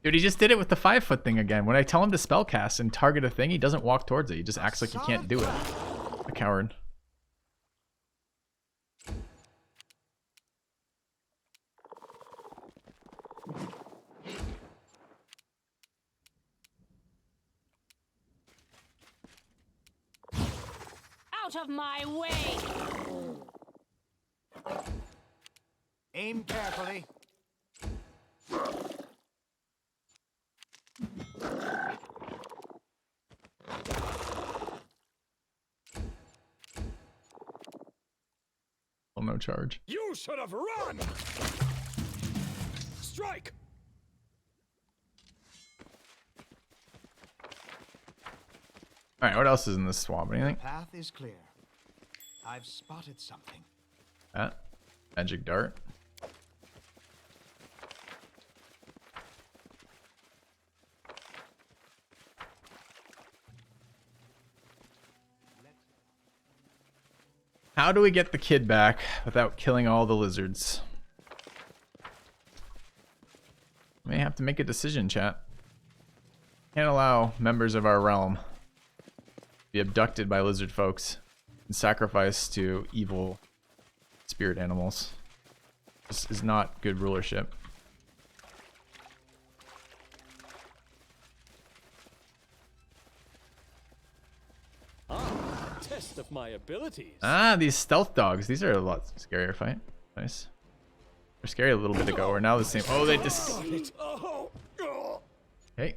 Dude, he just did it with the 5-foot thing again. When I tell him to spellcast and target a thing, he doesn't walk towards it. He just acts like he can't do it. A coward. Out of my way! Aim carefully. Well, no charge. You should have run! Strike! Alright, what else is in this swamp? Anything? Path is clear. I've spotted something. That? Magic dart. How do we get the kid back without killing all the lizards? May have to make a decision, chat. Can't allow members of our realm to be abducted by lizard folks and sacrificed to evil spirit animals. This is not good rulership. Test of my abilities. Ah, these stealth dogs. These are a lot scarier fight. Nice. They're scary a little bit ago. We're now the same. Oh, they just... Okay.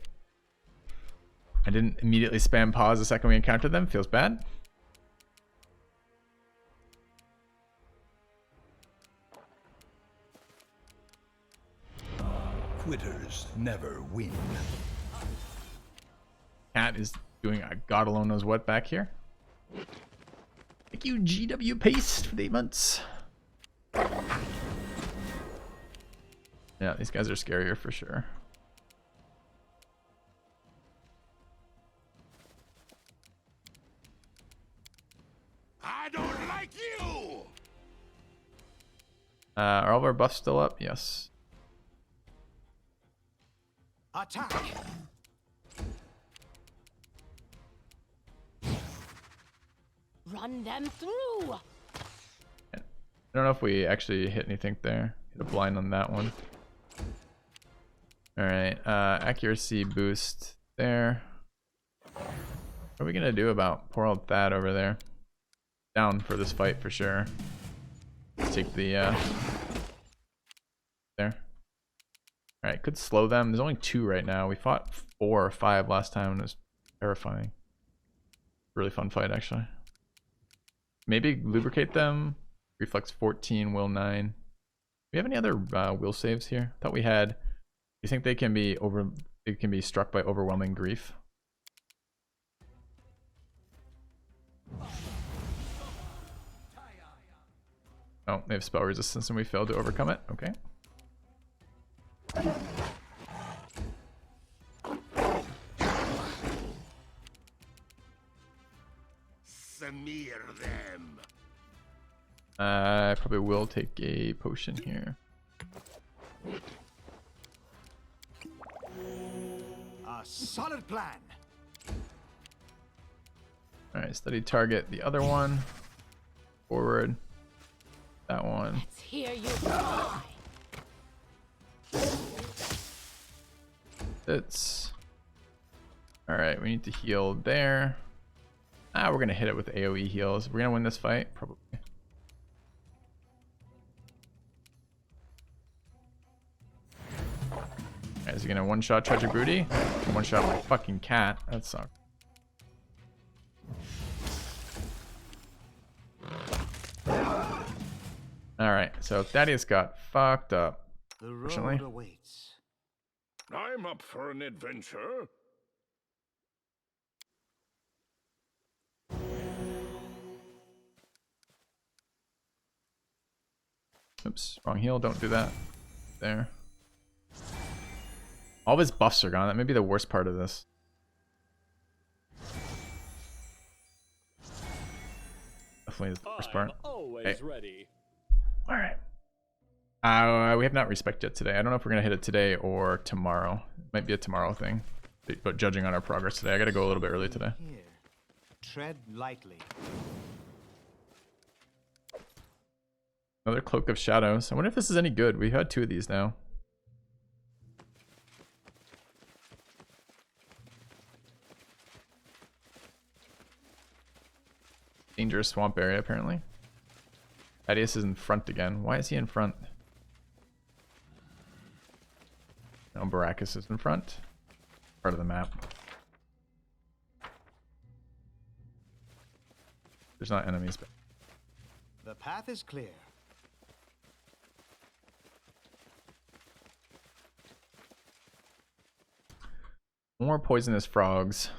I didn't immediately spam pause the second we encountered them. Feels bad. Quitters never win. Cat is doing a God alone knows what back here. Thank you, GW Paste, for the 8 months. Yeah, these guys are scarier for sure. I don't like you! Are all of our buffs still up? Yes. Attack! Run them through! I don't know if we actually hit anything there. Hit a blind on that one. Alright, accuracy boost there. What are we gonna do about poor old Thad over there? Down for this fight for sure. Let's take the there. Alright, could slow them. There's only 2 right now. We fought 4 or 5 last time and it was terrifying. Really fun fight actually. Maybe lubricate them. Reflex 14, will 9. Do we have any other will saves here? I thought we had. Do you think they can be struck by overwhelming grief? Oh, they have spell resistance and we failed to overcome it. Okay. Smear them. I probably will take a potion here. A solid plan. Alright, steady target the other one. Forward. That one. Let's hear you cry. It's alright, we need to heal there. We're gonna hit it with AoE heals. We're gonna win this fight, probably. Alright, is he gonna one-shot Tragic Broody? One-shot my fucking cat. That sucks. Alright, so Thaddeus got fucked up. The Fortunately. road awaits. I'm up for an adventure. Oops, wrong heal. Don't do that. There. All of his buffs are gone. That may be the worst part of this. Definitely the worst part. Always ready. All right. We have not respec yet today. I don't know if we're gonna hit it today or tomorrow. It might be a tomorrow thing, but judging on our progress today, I gotta go a little bit early today. Here. Tread lightly. Another Cloak of Shadows. I wonder if this is any good. We've had 2 of these now. Dangerous swamp area, apparently. Thaddeus is in front again. Why is he in front? No, Baracus is in front. Part of the map. There's not enemies, but The path is clear. more poisonous frogs.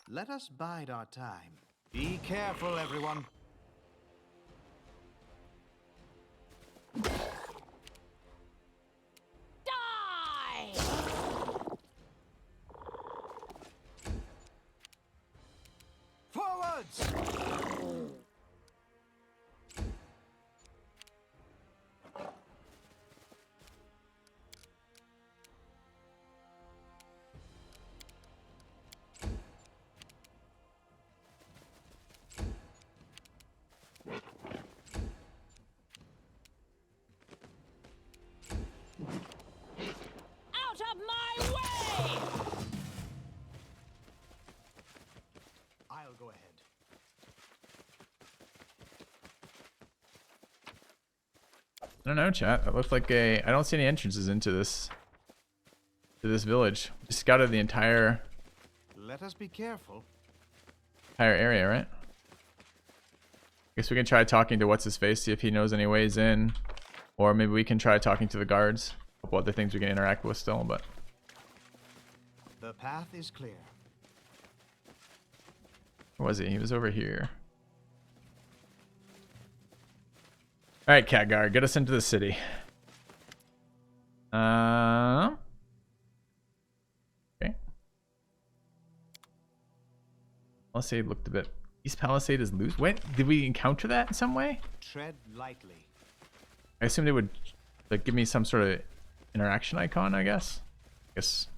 Let us bide our time. Be careful, everyone. Die! Forwards! Out of my way! I'll go ahead. I don't know, chat. That looks like a... I don't see any entrances into this... to this village. Just scouted the entire Let us be careful. area, right? Guess we can try talking to what's-his-face, see if he knows any ways in. Or maybe we can try talking to the guards. A couple other things we can interact with still, but... The path is clear. Where was he? He was over here. Alright, Cat Guard, get us into the city. Okay. Palisade looked a bit... East Palisade is loose. Wait, did we encounter that in some way? Tread lightly. I assume they would like give me some sort of interaction icon, I guess.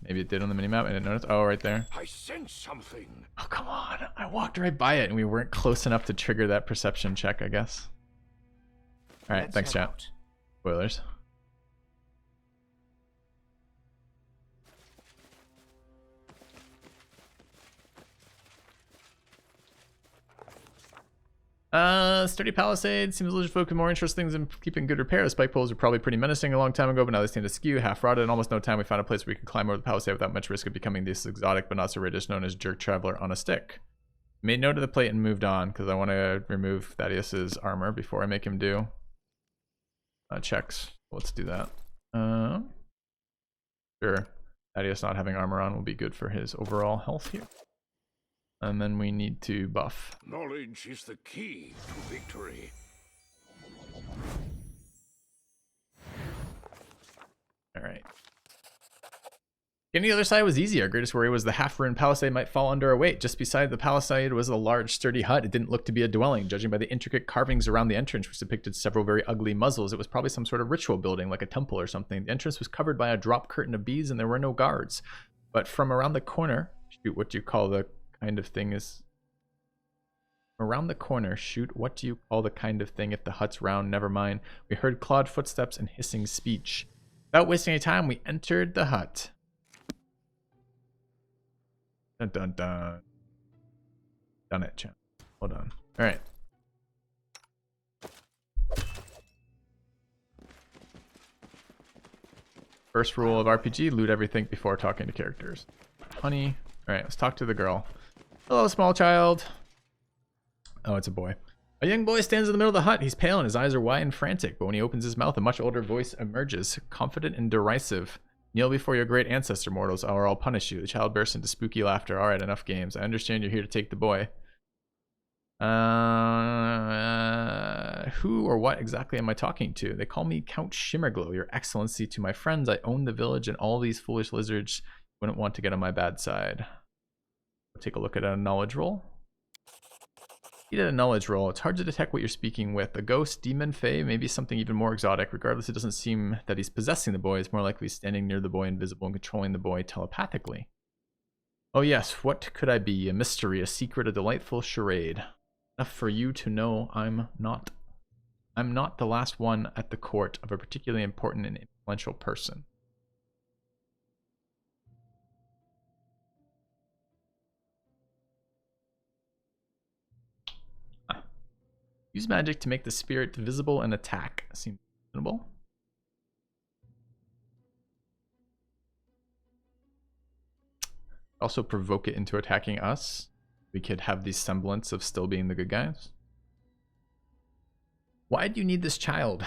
Maybe it did on the minimap. I didn't notice. Oh, right there. I sense something. Oh, come on. I walked right by it and we weren't close enough to trigger that perception check, I guess. Alright, Let's thanks, head chat. out. Spoilers. Sturdy Palisade seems Lizardfolk with more interesting things than keeping good repair. The spike poles were probably pretty menacing a long time ago, but now they seem to skew, half rotted. In almost no time, we found a place where we could climb over the palisade without much risk of becoming this exotic but not so British known as Jerk Traveler on a Stick. Made note of the plate and moved on because I want to remove Thaddeus's armor before I make him do checks. Let's do that. Sure. Thaddeus not having armor on will be good for his overall health here. And then we need to buff. Knowledge is the key to victory. Alright. Getting the other side was easy. Our greatest worry was the half-ruined palisade might fall under our weight. Just beside the palisade was a large, sturdy hut. It didn't look to be a dwelling. Judging by the intricate carvings around the entrance, which depicted several very ugly muzzles, it was probably some sort of ritual building, like a temple or something. The entrance was covered by a drop curtain of beads, and there were no guards. But from around the corner... Shoot, what do you call the kind of thing is... Around the corner, shoot, what do you call the kind of thing if the hut's round? Never mind. We heard clawed footsteps and hissing speech. Without wasting any time, we entered the hut. Dun dun dun. Done it, champ. Well done. Alright. First rule of RPG, loot everything before talking to characters. Honey. Alright, let's talk to the girl. Hello, small child. Oh, it's a boy. A young boy stands in the middle of the hut. He's pale and his eyes are wide and frantic, but when he opens his mouth, a much older voice emerges, confident and derisive. Kneel before your great ancestor, mortals, or I'll punish you. The child bursts into spooky laughter. Alright, enough games. I understand you're here to take the boy. Who or what exactly am I talking to? They call me Count Shimmerglow, your excellency. To my friends, I own the village, and all these foolish lizards wouldn't want to get on my bad side. Take a look at a knowledge roll. You did a knowledge roll. It's hard to detect what you're speaking with. A ghost, demon, fae, maybe something even more exotic. Regardless, it doesn't seem that he's possessing the boy. It's more likely standing near the boy, invisible, and controlling the boy telepathically. Oh yes, what could I be? A mystery, a secret, a delightful charade. Enough for you to know I'm not the last one at the court of a particularly important and influential person. Use magic to make the spirit visible and attack. Seems reasonable. Also provoke it into attacking us. We could have the semblance of still being the good guys. Why do you need this child?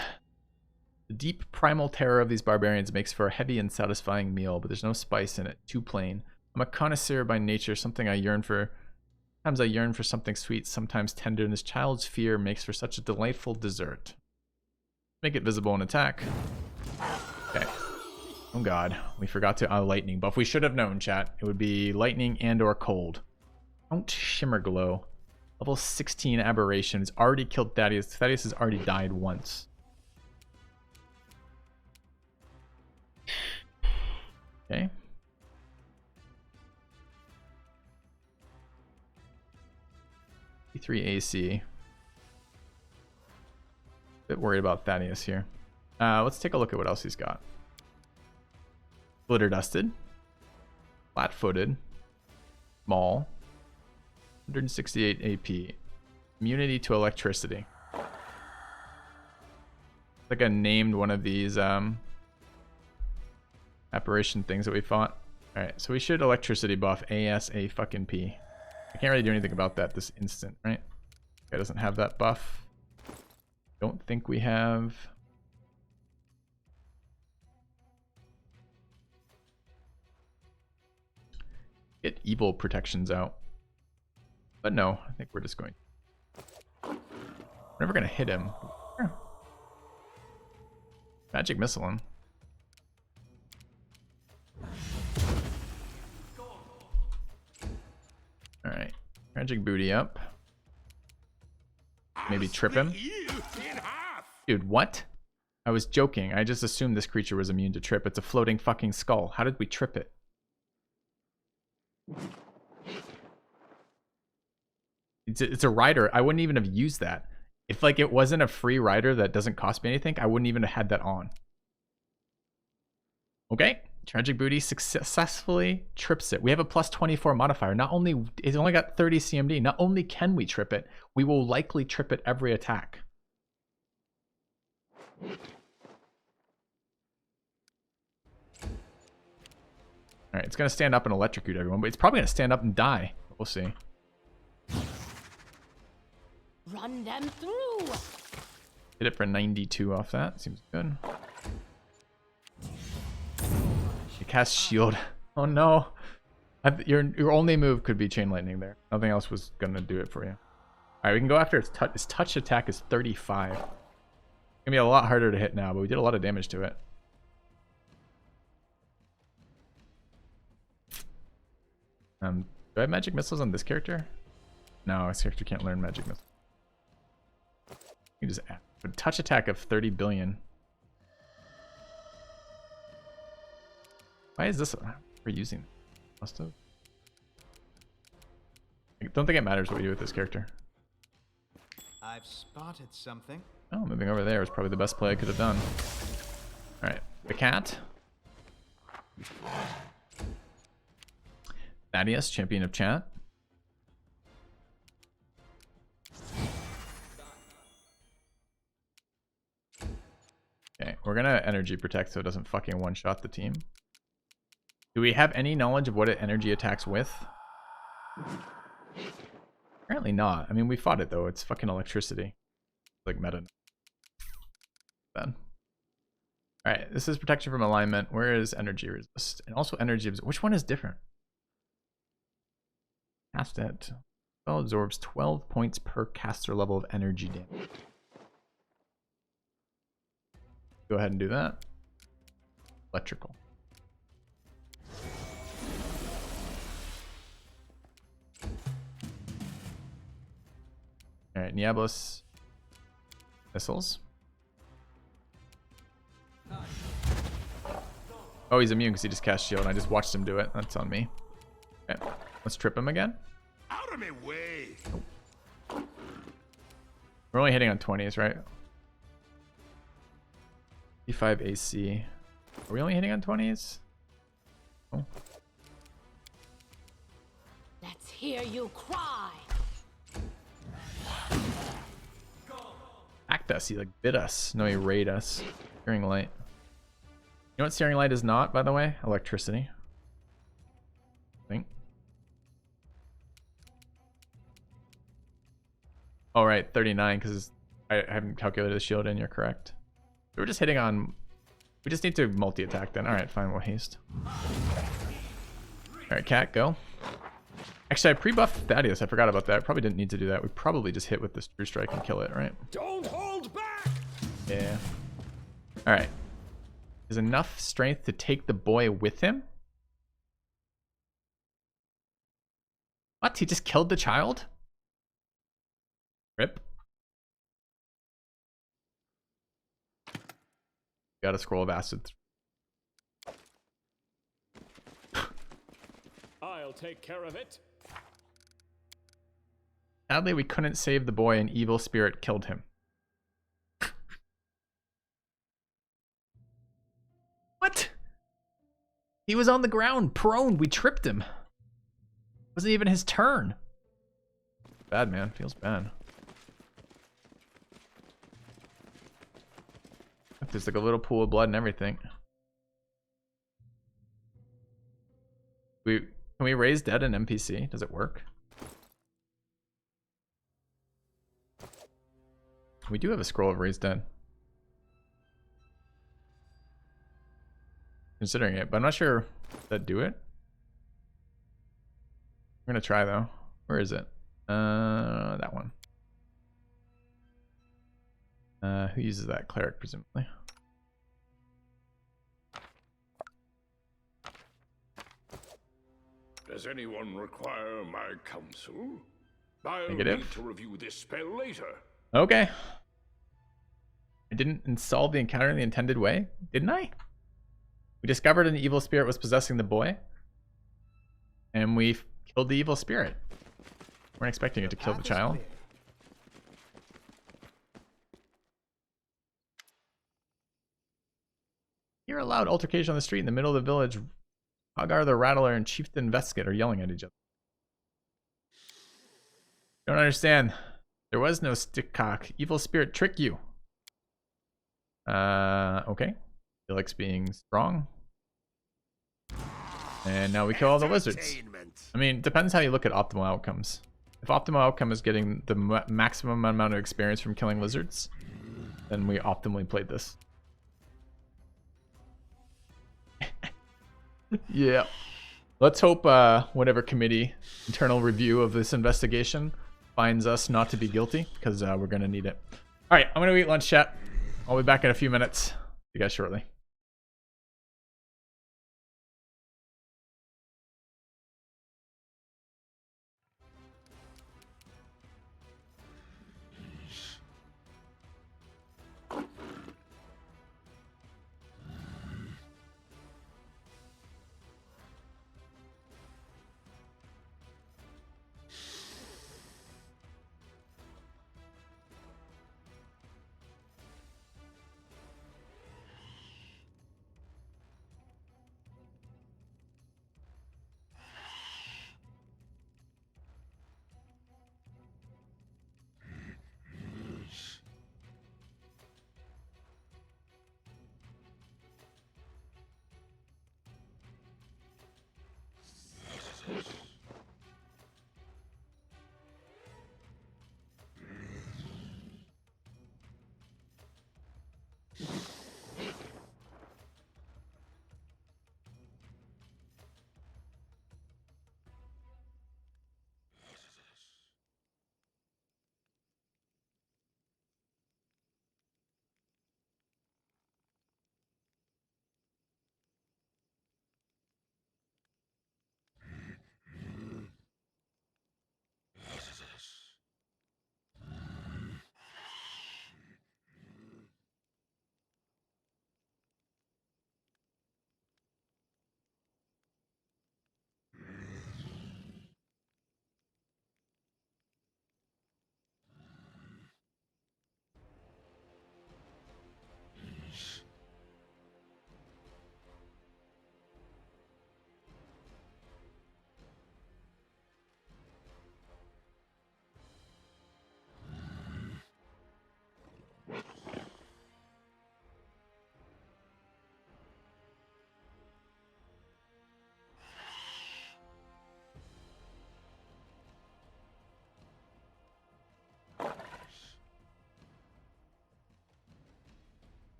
The deep primal terror of these barbarians makes for a heavy and satisfying meal, but there's no spice in it. Too plain. I'm a connoisseur by nature, something I yearn for. Sometimes I yearn for something sweet, sometimes tender, and this child's fear makes for such a delightful dessert. Make it visible and attack. Okay. Oh god, we forgot to lightning buff. We should have known, chat. It would be lightning and or cold. Count Shimmerglow. Level 16 aberration. Has already killed Thaddeus. Thaddeus has already died once. Okay. E3 AC. Bit worried about Thaddeus here. Let's take a look at what else he's got. Glitter dusted, flat-footed, small, 168 AP, immunity to electricity. Like I named one of these apparition things that we fought. All right, so we should electricity buff ASA fucking P. I can't really do anything about that this instant, right? Guy doesn't have that buff. Don't think we have. Get evil protections out. But no, I think we're just going. We're never going to hit him. Magic missile him. Alright. Magic booty up. Maybe trip him. Dude, what? I was joking. I just assumed this creature was immune to trip. It's a floating fucking skull. How did we trip it? It's a rider. I wouldn't even have used that. If like it wasn't a free rider that doesn't cost me anything, I wouldn't even have had that on. Okay. Tragic Booty successfully trips it. We have a plus 24 modifier. Not only, it's only got 30 CMD. Not only can we trip it, we will likely trip it every attack. Alright, it's going to stand up and electrocute everyone, but it's probably going to stand up and die. We'll see. Run them through. Hit it for 92 off that. Seems good. You cast shield. Oh no. Your only move could be chain lightning there. Nothing else was going to do it for you. Alright, we can go after its touch. Its touch attack is 35. It's going to be a lot harder to hit now, but we did a lot of damage to it. Do I have magic missiles on this character? No, this character can't learn magic missiles. You just add a touch attack of 30 billion. Why is this? We're using. Must have. I don't think it matters what we do with this character. I've spotted something. Oh, moving over there was probably the best play I could have done. All right, the cat. Thaddeus, champion of chat. Okay, we're gonna energy protect so it doesn't fucking one-shot the team. Do we have any knowledge of what it energy attacks with? Apparently not. I mean, we fought it though. It's fucking electricity. Like meta. Bad. Alright, this is protection from alignment. Where is energy resist? And also energy absorb. Which one is different? Cast it. Spell absorbs 12 points per caster level of energy damage. Go ahead and do that. Electrical. All right, Nieblas missiles. Oh, he's immune because he just cast shield. I just watched him do it. That's on me. Okay, let's trip him again. Out of my way! We're only hitting on 20s, right? D5 AC. Are we only hitting on 20s? Oh. Let's hear you cry. Act us. He like bit us. No, he raid us. Searing light. You know what searing light is not, by the way? Electricity. I think. Oh, right. 39 because I haven't calculated the shield in. You're correct. We're just hitting on... We just need to multi-attack then. Alright, fine. We'll haste. Alright, Cat, go. Actually, I pre-buffed Thaddeus. I forgot about that. I probably didn't need to do that. We probably just hit with this True Strike and kill it, right? Don't hold back! Yeah. Alright. There's enough strength to take the boy with him? What? He just killed the child? Rip. Got a scroll of acid. I'll take care of it. Sadly, we couldn't save the boy. An evil spirit killed him. What? He was on the ground, prone. We tripped him. Wasn't even his turn. Bad, man. Feels bad. There's like a little pool of blood and everything. Can we raise dead in NPC? Does it work? We do have a scroll of raise dead. Considering it, but I'm not sure if that do it. We're gonna try though. Where is it? That one. Who uses that? Cleric, presumably. Does anyone require my counsel? I'll Negative. need to review this spell later. Okay. I didn't install the encounter in the intended way, didn't I? We discovered an evil spirit was possessing the boy, and we killed the evil spirit. We're expecting it to kill the child. Hear a loud altercation on the street in the middle of the village. Hagar the Rattler and Chief the Investigator are yelling at each other. Don't understand. There was no stick cock. Evil spirit trick you. Okay. Felix being strong. And now we kill all the lizards. I mean, it depends how you look at optimal outcomes. If optimal outcome is getting the maximum amount of experience from killing lizards, then we optimally played this. Yeah. Let's hope whatever committee internal review of this investigation finds us not to be guilty, because we're going to need it. All right, I'm going to eat lunch, chat. I'll be back in a few minutes. See you guys shortly.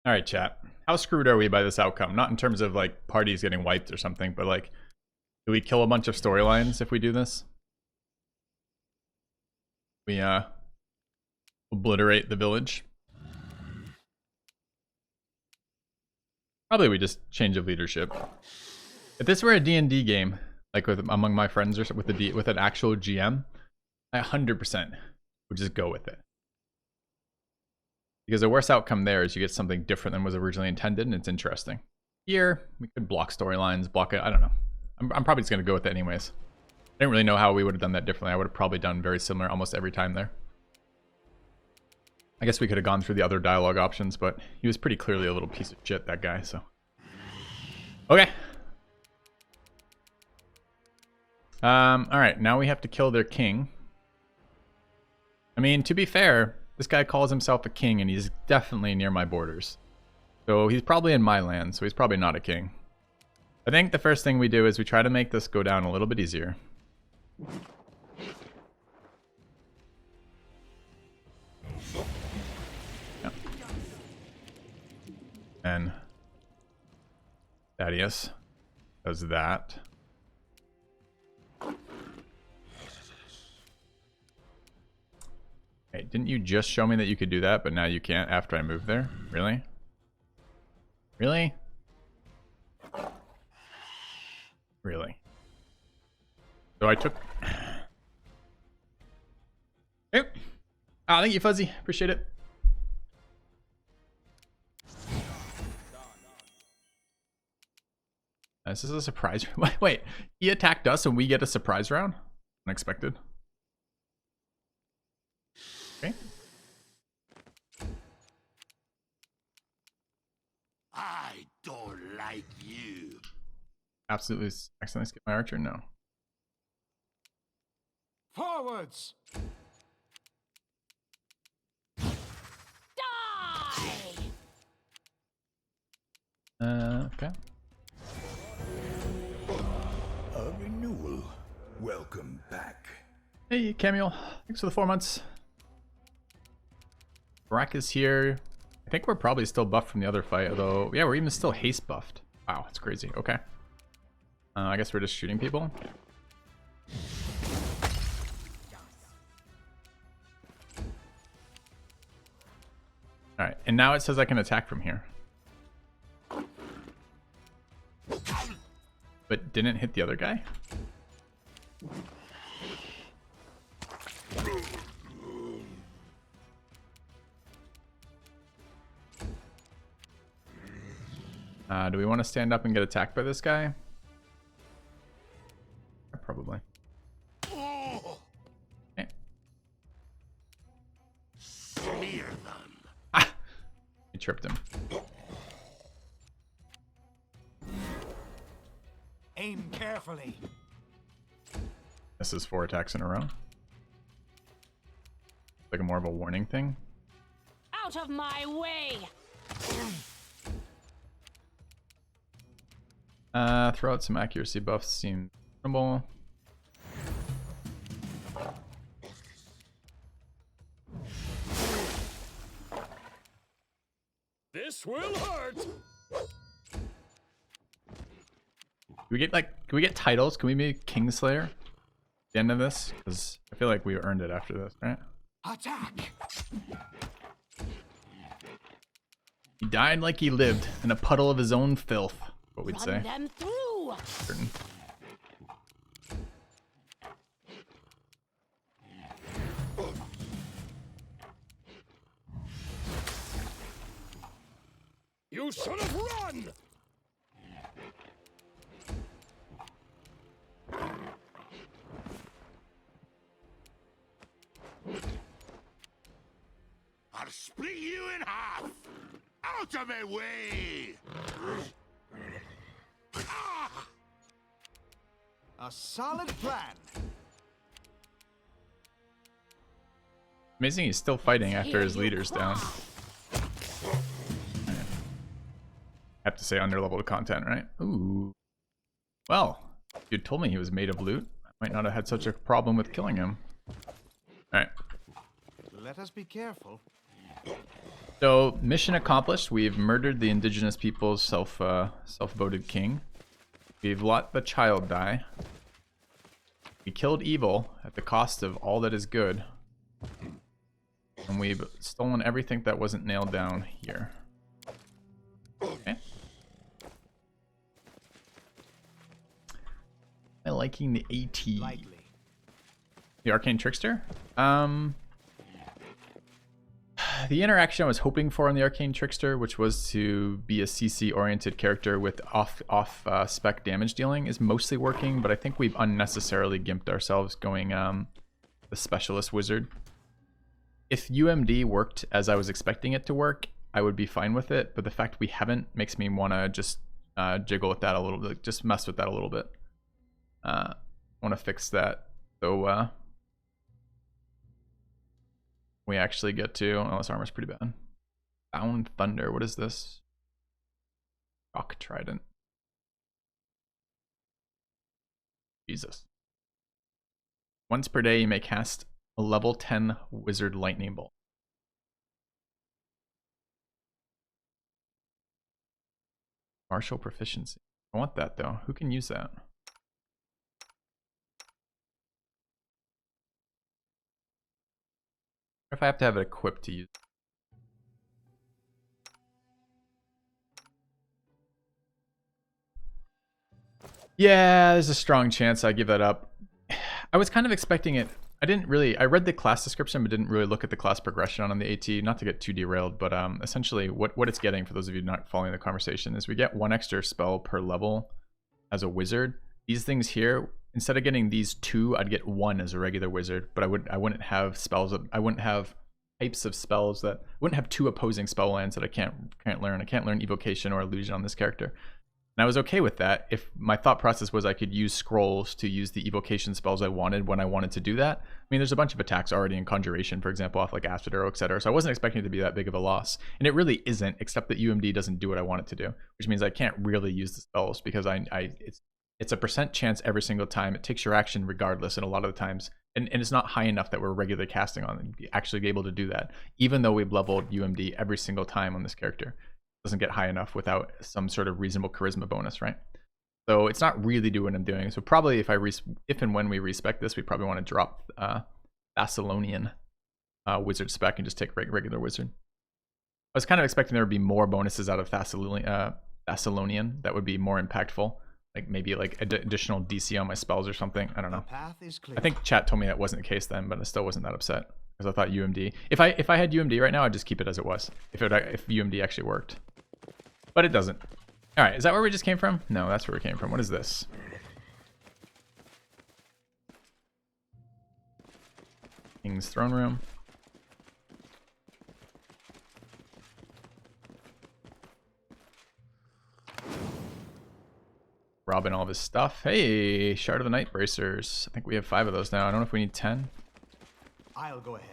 All right, chat. How screwed are we by this outcome? Not in terms of like parties getting wiped or something, but like, do we kill a bunch of storylines if we do this? We obliterate the village. Probably we just change of leadership. If this were a D&D game, like with among my friends or with an actual GM, I 100% would just go with it. Because the worst outcome there is you get something different than was originally intended, and it's interesting. Here, we could block storylines, block it, I don't know. I'm probably just going to go with it anyways. I didn't really know how we would have done that differently. I would have probably done very similar almost every time there. I guess we could have gone through the other dialogue options, but he was pretty clearly a little piece of shit, that guy, so. Okay. Alright, now we have to kill their king. I mean, to be fair, this guy calls himself a king, and he's definitely near my borders. So he's probably in my land, so he's probably not a king. I think the first thing we do is we try to make this go down a little bit easier. Yeah. And Thaddeus does that. Hey, didn't you just show me that you could do that, but now you can't after I move there? Really? Really? Really? So I took... Yep. Ah, thank you, Fuzzy. Appreciate it. This is a surprise. Wait, he attacked us and we get a surprise round? Unexpected. Okay. I don't like you. Absolutely accidentally skip my archer? No. Forwards! Okay. A renewal. Welcome back. Hey, Camille. Thanks for the 4 months. Brack is here. I think we're probably still buffed from the other fight, although, yeah, we're even still haste buffed. Wow, it's crazy. Okay. I guess we're just shooting people. Alright, and now it says I can attack from here. But didn't hit the other guy? Do we want to stand up and get attacked by this guy? Probably. Okay. Smear them. Ah! He tripped him. Aim carefully. This is 4 attacks in a row. Like a more of a warning thing. Out of my way! Throw out some accuracy buffs seems reasonable. This will hurt. Can we get titles? Can we be Kingslayer at the end of this? Because I feel like we earned it after this, right? Attack! He died like he lived in a puddle of his own filth. What we'd say. Run them through! Certain. You should have run! I'll split you in half. Out of my way! A solid plan. Amazing he's still fighting after his leader's down. Have to say underleveled content, right? Ooh. Well, if you told me he was made of loot, I might not have had such a problem with killing him. Alright. Let us be careful. So, mission accomplished. We've murdered the indigenous people's self-voted king. We've let the child die. We killed evil at the cost of all that is good. And we've stolen everything that wasn't nailed down here. Okay. I'm liking the AT. Lightly. The Arcane Trickster? The interaction I was hoping for on the Arcane Trickster, which was to be a CC-oriented character with off-spec damage dealing, is mostly working, but I think we've unnecessarily gimped ourselves going the Specialist Wizard. if UMD worked as I was expecting it to work, I would be fine with it. But the fact we haven't makes me want to just jiggle with that a little bit, just mess with that a little bit. I want to fix that. So we actually get to, oh, this armor's pretty bad. Bound Thunder, what is this? Rock Trident. Jesus. Once per day, you may cast a level 10 Wizard Lightning Bolt. Martial Proficiency. I want that though. Who can use that? Or if I have to have it equipped to use. Yeah, there's a strong chance I give that up. I was kind of expecting it. I read the class description, but didn't really look at the class progression on the AT, not to get too derailed, but essentially what it's getting, for those of you not following the conversation, is we get 1 extra spell per level as a wizard. These things here, instead of getting these 2, I'd get 1 as a regular wizard, but I wouldn't have spells, I wouldn't have types of spells that, I wouldn't have 2 opposing spell lands that I can't learn. I can't learn Evocation or Illusion on this character. And I was okay with that if my thought process was I could use scrolls to use the evocation spells I wanted when I wanted to do that. I mean, there's a bunch of attacks already in Conjuration, for example, off like Acid Arrow, etc. So I wasn't expecting it to be that big of a loss. And it really isn't, except that UMD doesn't do what I want it to do, which means I can't really use the spells because it's a % chance every single time. It takes your action regardless, and a lot of the times, and it's not high enough that we're regularly casting on and actually be able to do that, even though we've leveled UMD every single time on this character. Doesn't get high enough without some sort of reasonable charisma bonus, right? So it's not really doing what I'm doing. So probably if and when we respec this, we probably want to drop Thessalonian wizard spec and just take regular wizard. I was kind of expecting there would be more bonuses out of Thessalonian that would be more impactful, like maybe like additional DC on my spells or something. I don't know. I think chat told me that wasn't the case then, but I still wasn't that upset because I thought UMD. If I had UMD right now, I'd just keep it as it was. If UMD actually worked. But it doesn't. All right, is that where we just came from? No, that's where we came from. What is this? King's Throne Room. Robbing all of his stuff. Hey, Shard of the Night Bracers. I think we have 5 of those now. I don't know if we need 10. I'll go ahead.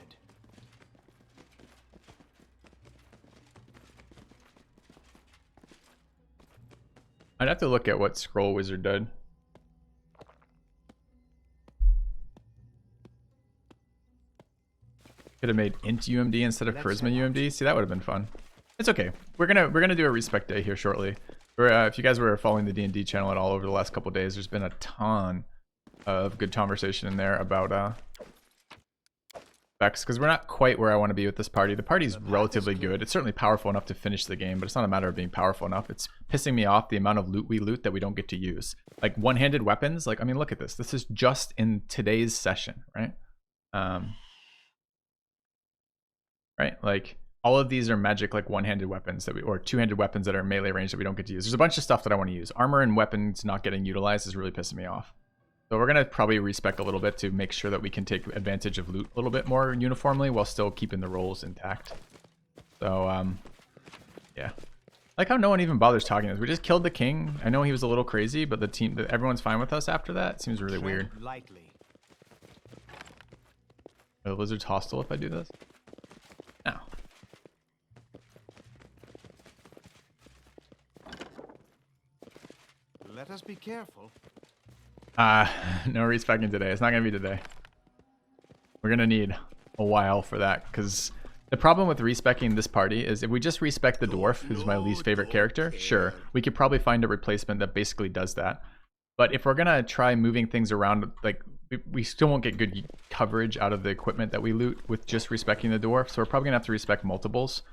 I'd have to look at what Scroll Wizard did. Could have made Int UMD instead of Charisma UMD. See, that would have been fun. It's okay. We're gonna do a respec day here shortly. If you guys were following the D&D channel at all over the last couple of days, there's been a ton of good conversation in there about specs, because we're not quite where I want to be with this party. The party's relatively good. It's certainly powerful enough to finish the game, but it's not a matter of being powerful enough. It's pissing me off the amount of loot we loot that we don't get to use. Like one-handed weapons. Like, I mean, look at this. This is just in today's session, right? Right, like all of these are magic, like one-handed weapons that or two-handed weapons that are melee range that we don't get to use. There's a bunch of stuff that I want to use. Armor and weapons not getting utilized is really pissing me off. So we're gonna probably respec a little bit to make sure that we can take advantage of loot a little bit more uniformly while still keeping the rolls intact. So yeah, like how no one even bothers talking to us. We just killed the king. I know he was a little crazy, but everyone's fine with us after that. It seems really weird. Are the lizards hostile if I do this? No. Let us be careful. No respecing today. It's not gonna be today. We're gonna need a while for that, because the problem with respecing this party is if we just respec the dwarf, who's my least favorite character, sure, we could probably find a replacement that basically does that. But if we're gonna try moving things around, like we still won't get good coverage out of the equipment that we loot with just respecting the dwarf. So we're probably gonna have to respec multiples,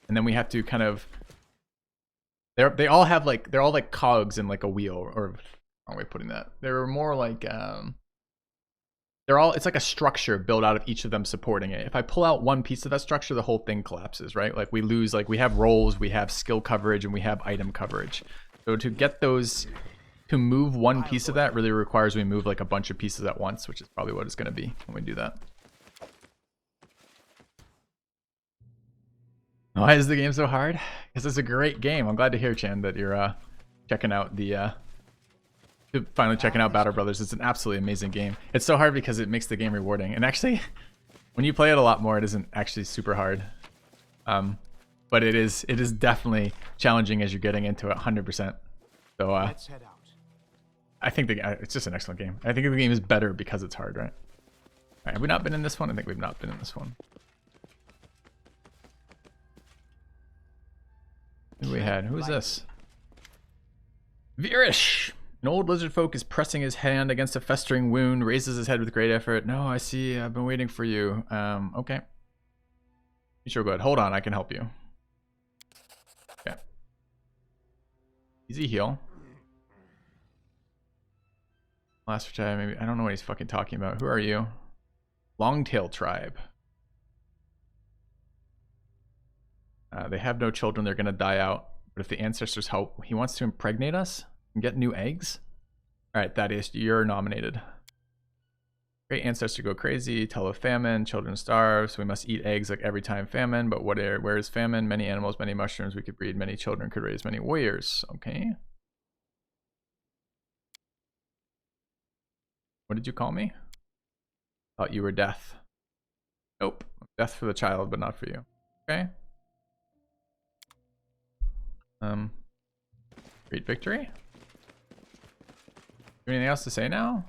and then we have to kind of. They're all like cogs in like a wheel, or wrong way of putting that. They're more like it's like a structure built out of each of them supporting it. If I pull out one piece of that structure, the whole thing collapses, right? Like we lose, like we have roles, we have skill coverage, and we have item coverage. So to get those, to move one piece of that really requires we move like a bunch of pieces at once, which is probably what it's going to be when we do that. Why is the game so hard? Because it's a great game. I'm glad to hear, Chan, that you're checking out the finally checking out Battle Brothers. It's an absolutely amazing game. It's so hard because it makes the game rewarding. And actually, when you play it a lot more, it isn't actually super hard. But it is definitely challenging as you're getting into it 100%. So Let's head out. I think it's just an excellent game. I think the game is better because it's hard, right? All right, have we not been in this one? I think we've not been in this one. Who we had? Who is this? Virish! An old lizard folk is pressing his hand against a festering wound, raises his head with great effort. No, I see. I've been waiting for you. Okay. Sure, go ahead. Hold on, I can help you. Okay. Easy heal. Last for time, maybe. I don't know what he's fucking talking about. Who are you? Longtail tribe. They have no children. They're gonna die out. But if the ancestors help, he wants to impregnate us and get new eggs. All right, Thaddeus, you're nominated. Great ancestor go crazy. Tell of famine. Children starve. So we must eat eggs like every time famine. But where is famine? Many animals, many mushrooms. We could breed many children. Could raise many warriors. Okay. What did you call me? Thought you were death. Nope. Death for the child, but not for you. Okay. Great victory. Anything else to say now?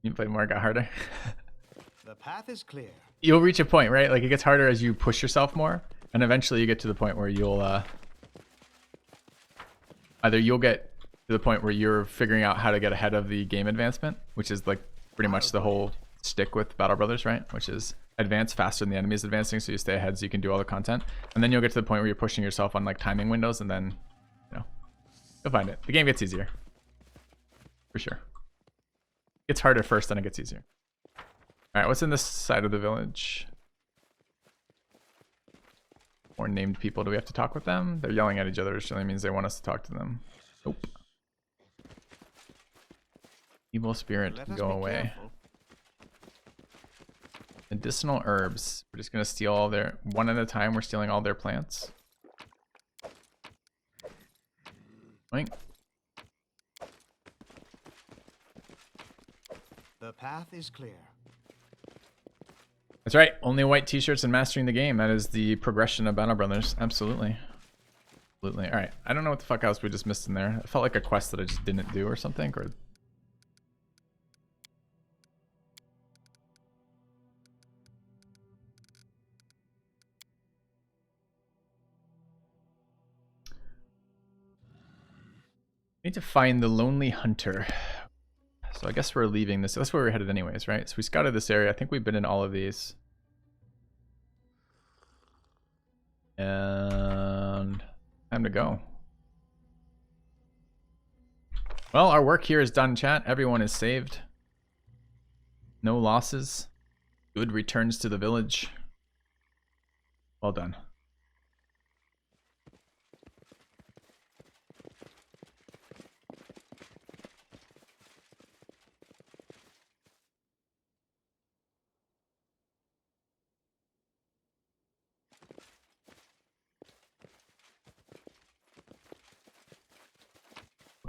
You play more, got harder. The path is clear. You'll reach a point, right? Like it gets harder as you push yourself more, and eventually you get to the point where you'll either you'll get to the point where you're figuring out how to get ahead of the game advancement, which is like pretty much the whole stick with Battle Brothers, right? Which is advance faster than the enemy is advancing, so you stay ahead so you can do all the content. And then you'll get to the point where you're pushing yourself on like timing windows, and then you'll find it. The game gets easier. For sure. It gets harder first, then it gets easier. Alright, what's in this side of the village? More named people. Do we have to talk with them? They're yelling at each other, which really means they want us to talk to them. Nope. Evil spirit, go away. Careful. Medicinal herbs. We're just gonna steal all their one at a time. We're stealing all their plants. Boink. The path is clear. That's right. Only white t-shirts and mastering the game. That is the progression of Battle Brothers. Absolutely. Absolutely. All right. I don't know what the fuck else we just missed in there. It felt like a quest that I just didn't do or something. Or need to find the Lonely Hunter. So I guess we're leaving this. That's where we're headed anyways, right? So we scouted this area. I think we've been in all of these. And time to go. Well, our work here is done, chat. Everyone is saved. No losses. Good returns to the village. Well done.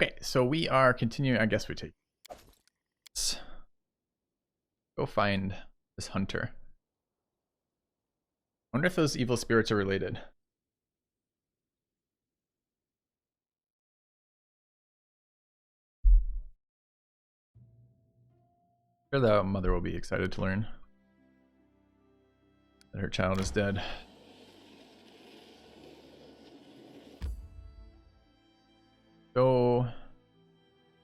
Okay, so we are continuing. I guess we take. Let's go find this hunter. I wonder if those evil spirits are related. I'm sure the mother will be excited to learn that her child is dead. So,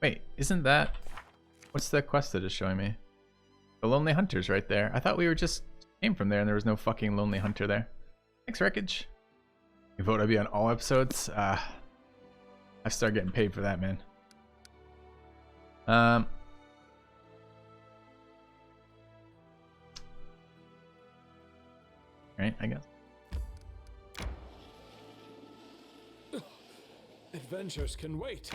wait, isn't that, what's the quest that is showing me? The Lonely Hunter's right there. I thought we were just came from there and there was no fucking Lonely Hunter there. Thanks, Wreckage. You vote I'd be on all episodes? I start getting paid for that, man. Right, I guess. Adventures can wait.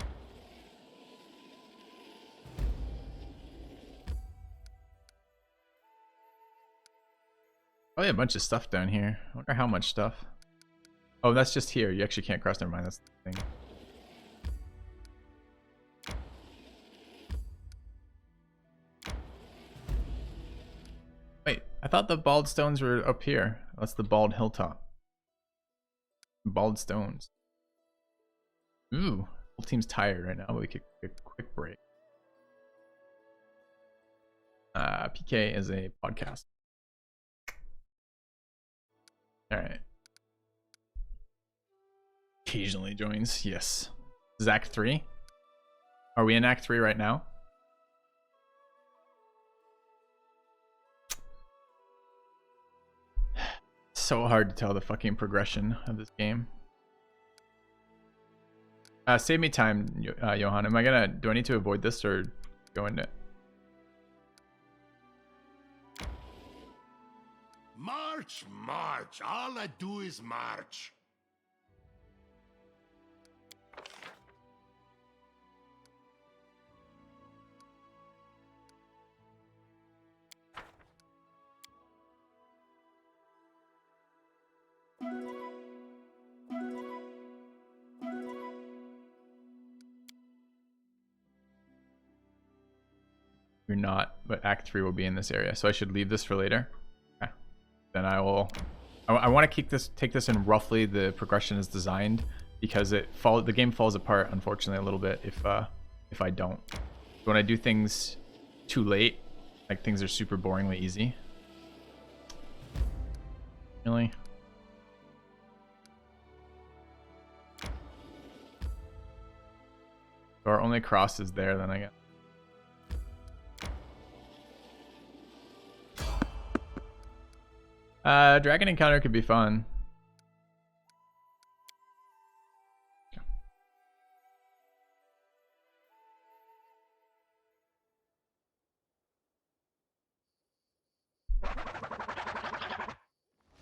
Probably a bunch of stuff down here. I wonder how much stuff. Oh, that's just here. You actually can't cross. Never mind. That's the thing. Wait, I thought the bald stones were up here. That's the bald hilltop. Bald stones. Ooh, whole team's tired right now, but we could take a quick break. PK is a podcast. Alright. Occasionally joins, yes. This is Act 3? Are we in Act 3 right now? So hard to tell the fucking progression of this game. Save me time, Johan. Do I need to avoid this or go into it? March, march. All I do is march. You're not, but Act 3 will be in this area, so I should leave this for later. Okay. Then I will. I want to take this in roughly the progression is designed, because the game falls apart unfortunately a little bit if I don't. When I do things too late, like things are super boringly easy. Really? So our only cross is there, then I guess. Dragon encounter could be fun.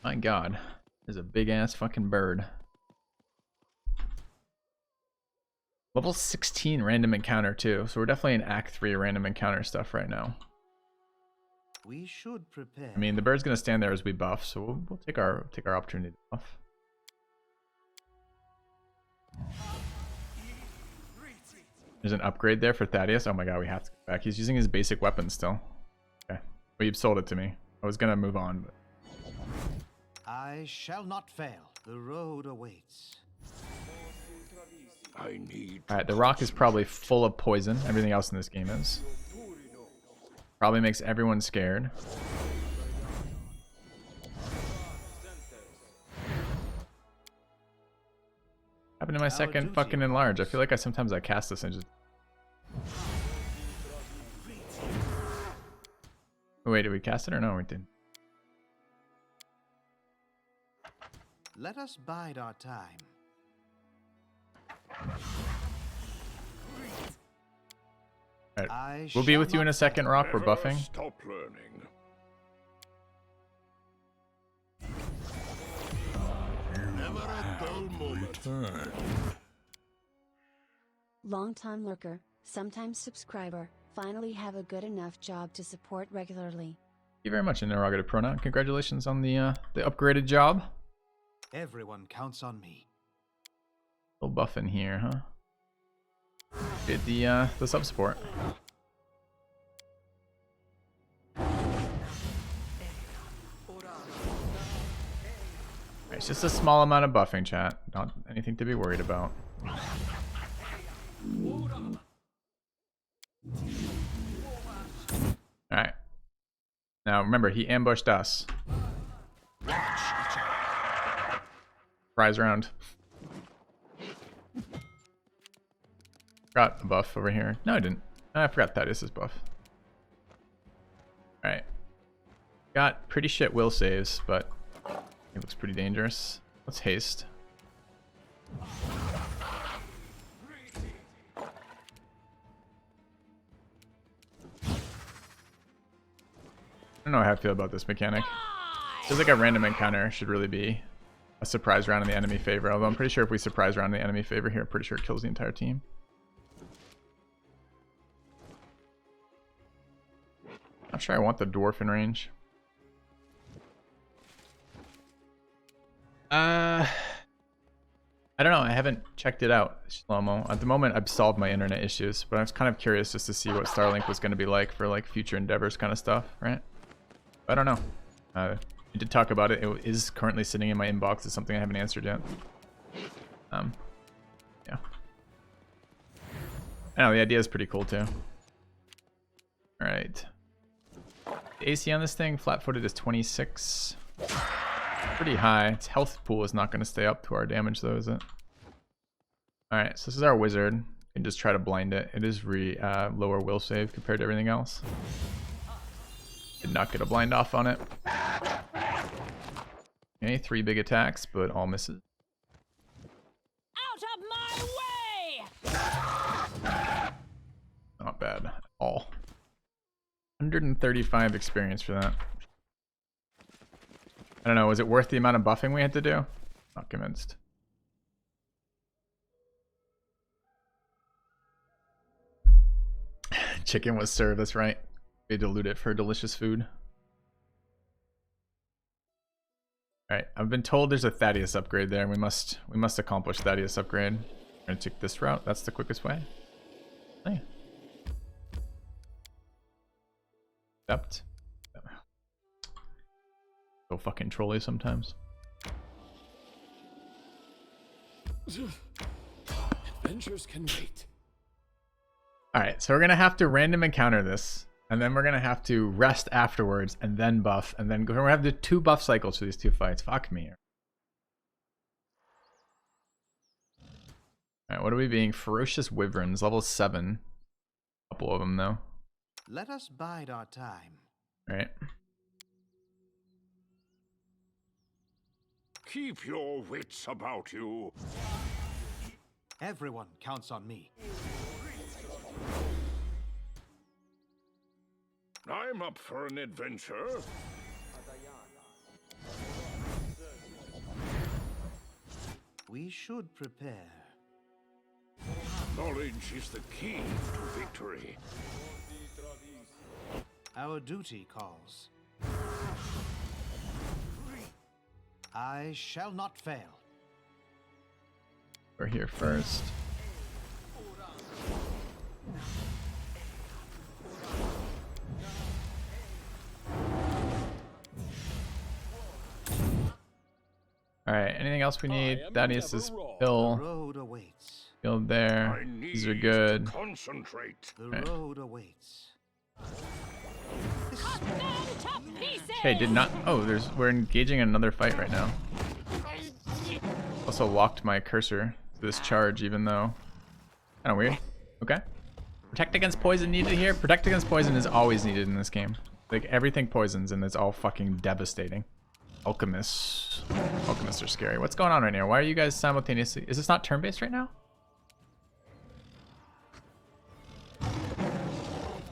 My god, there's a big ass fucking bird. Level 16 random encounter too, so we're definitely in Act 3 random encounter stuff right now. We should prepare. I mean, the bird's gonna stand there as we buff, so we'll take our opportunity to buff. There's an upgrade there for Thaddeus. Oh my god, we have to go back. He's using his basic weapon still. Okay, well, you've sold it to me. I was gonna move on, but I shall not fail. The road awaits. I need. all right. The rock is probably full of poison. Everything else in this game is. Probably makes everyone scared. Happened to my second fucking enlarge. I feel like sometimes I cast this and just. Oh, wait, did we cast it or no? We didn't. Let us bide our time. Alright, we'll be with you in a second, Rock. We're buffing. Stop learning. Never a dull moment. Long-time lurker, sometimes subscriber, finally have a good enough job to support regularly. Thank you very much, interrogative pronoun. Congratulations on the upgraded job. Everyone counts on me. Little buff in here, huh? Did the sub support. It's just a small amount of buffing, chat. Not anything to be worried about. Alright. Now remember, he ambushed us. Surprise round. Got a buff over here. No, I didn't. I forgot Thaddeus' buff. Alright. Got pretty shit will saves, but it looks pretty dangerous. Let's haste. I don't know how I feel about this mechanic. Feels like a random encounter should really be a surprise round in the enemy favor. Although I'm pretty sure if we surprise round in the enemy favor here, I'm pretty sure it kills the entire team. Not sure I want the dwarf in range. I don't know. I haven't checked it out, Shlomo. At the moment, I've solved my internet issues, but I was kind of curious just to see what Starlink was going to be like for like future endeavors kind of stuff, right? I don't know. We did talk about it. It is currently sitting in my inbox. It's something I haven't answered yet. Yeah. I know the idea is pretty cool too. All right. The AC on this thing, flat-footed, is 26. Pretty high. Its health pool is not going to stay up to our damage though, is it? Alright, so this is our wizard. You can just try to blind it. It is lower will save compared to everything else. Did not get a blind off on it. Okay, 3 big attacks, but all misses. Out of my way! Not bad at all. 135 experience for that. I don't know, was it worth the amount of buffing we had to do? Not convinced. Chicken was served, that's right. They dilute it for delicious food. Alright, I've been told there's a Thaddeus upgrade there. We must accomplish Thaddeus upgrade. I'm gonna take this route, that's the quickest way. Hey. Accept. So fucking trolly sometimes. Adventures can wait. Alright, so we're gonna have to random encounter this, and then we're gonna have to rest afterwards, and then buff, and then we're gonna have to do 2 buff cycles for these 2 fights. Fuck me. Alright, what are we being? Ferocious Wyverns, level 7. Couple of them though. Let us bide our time. Alright. Keep your wits about you. Everyone counts on me. I'm up for an adventure. We should prepare. Knowledge is the key to victory. Our duty calls. I shall not fail. We're here first. Alright, anything else we need? Thaddeus is The pill. road awaits. Field there. I need These are good. to concentrate. The Right. road awaits. Cut them to pieces! Okay, did not. Oh, we're engaging in another fight right now. Also locked my cursor to this charge, even though kind of weird. Okay. Protect against poison needed here. Protect against poison is always needed in this game. Like everything poisons, and it's all fucking devastating. Alchemists are scary. What's going on right now? Why are you guys simultaneously? Is this not turn-based right now?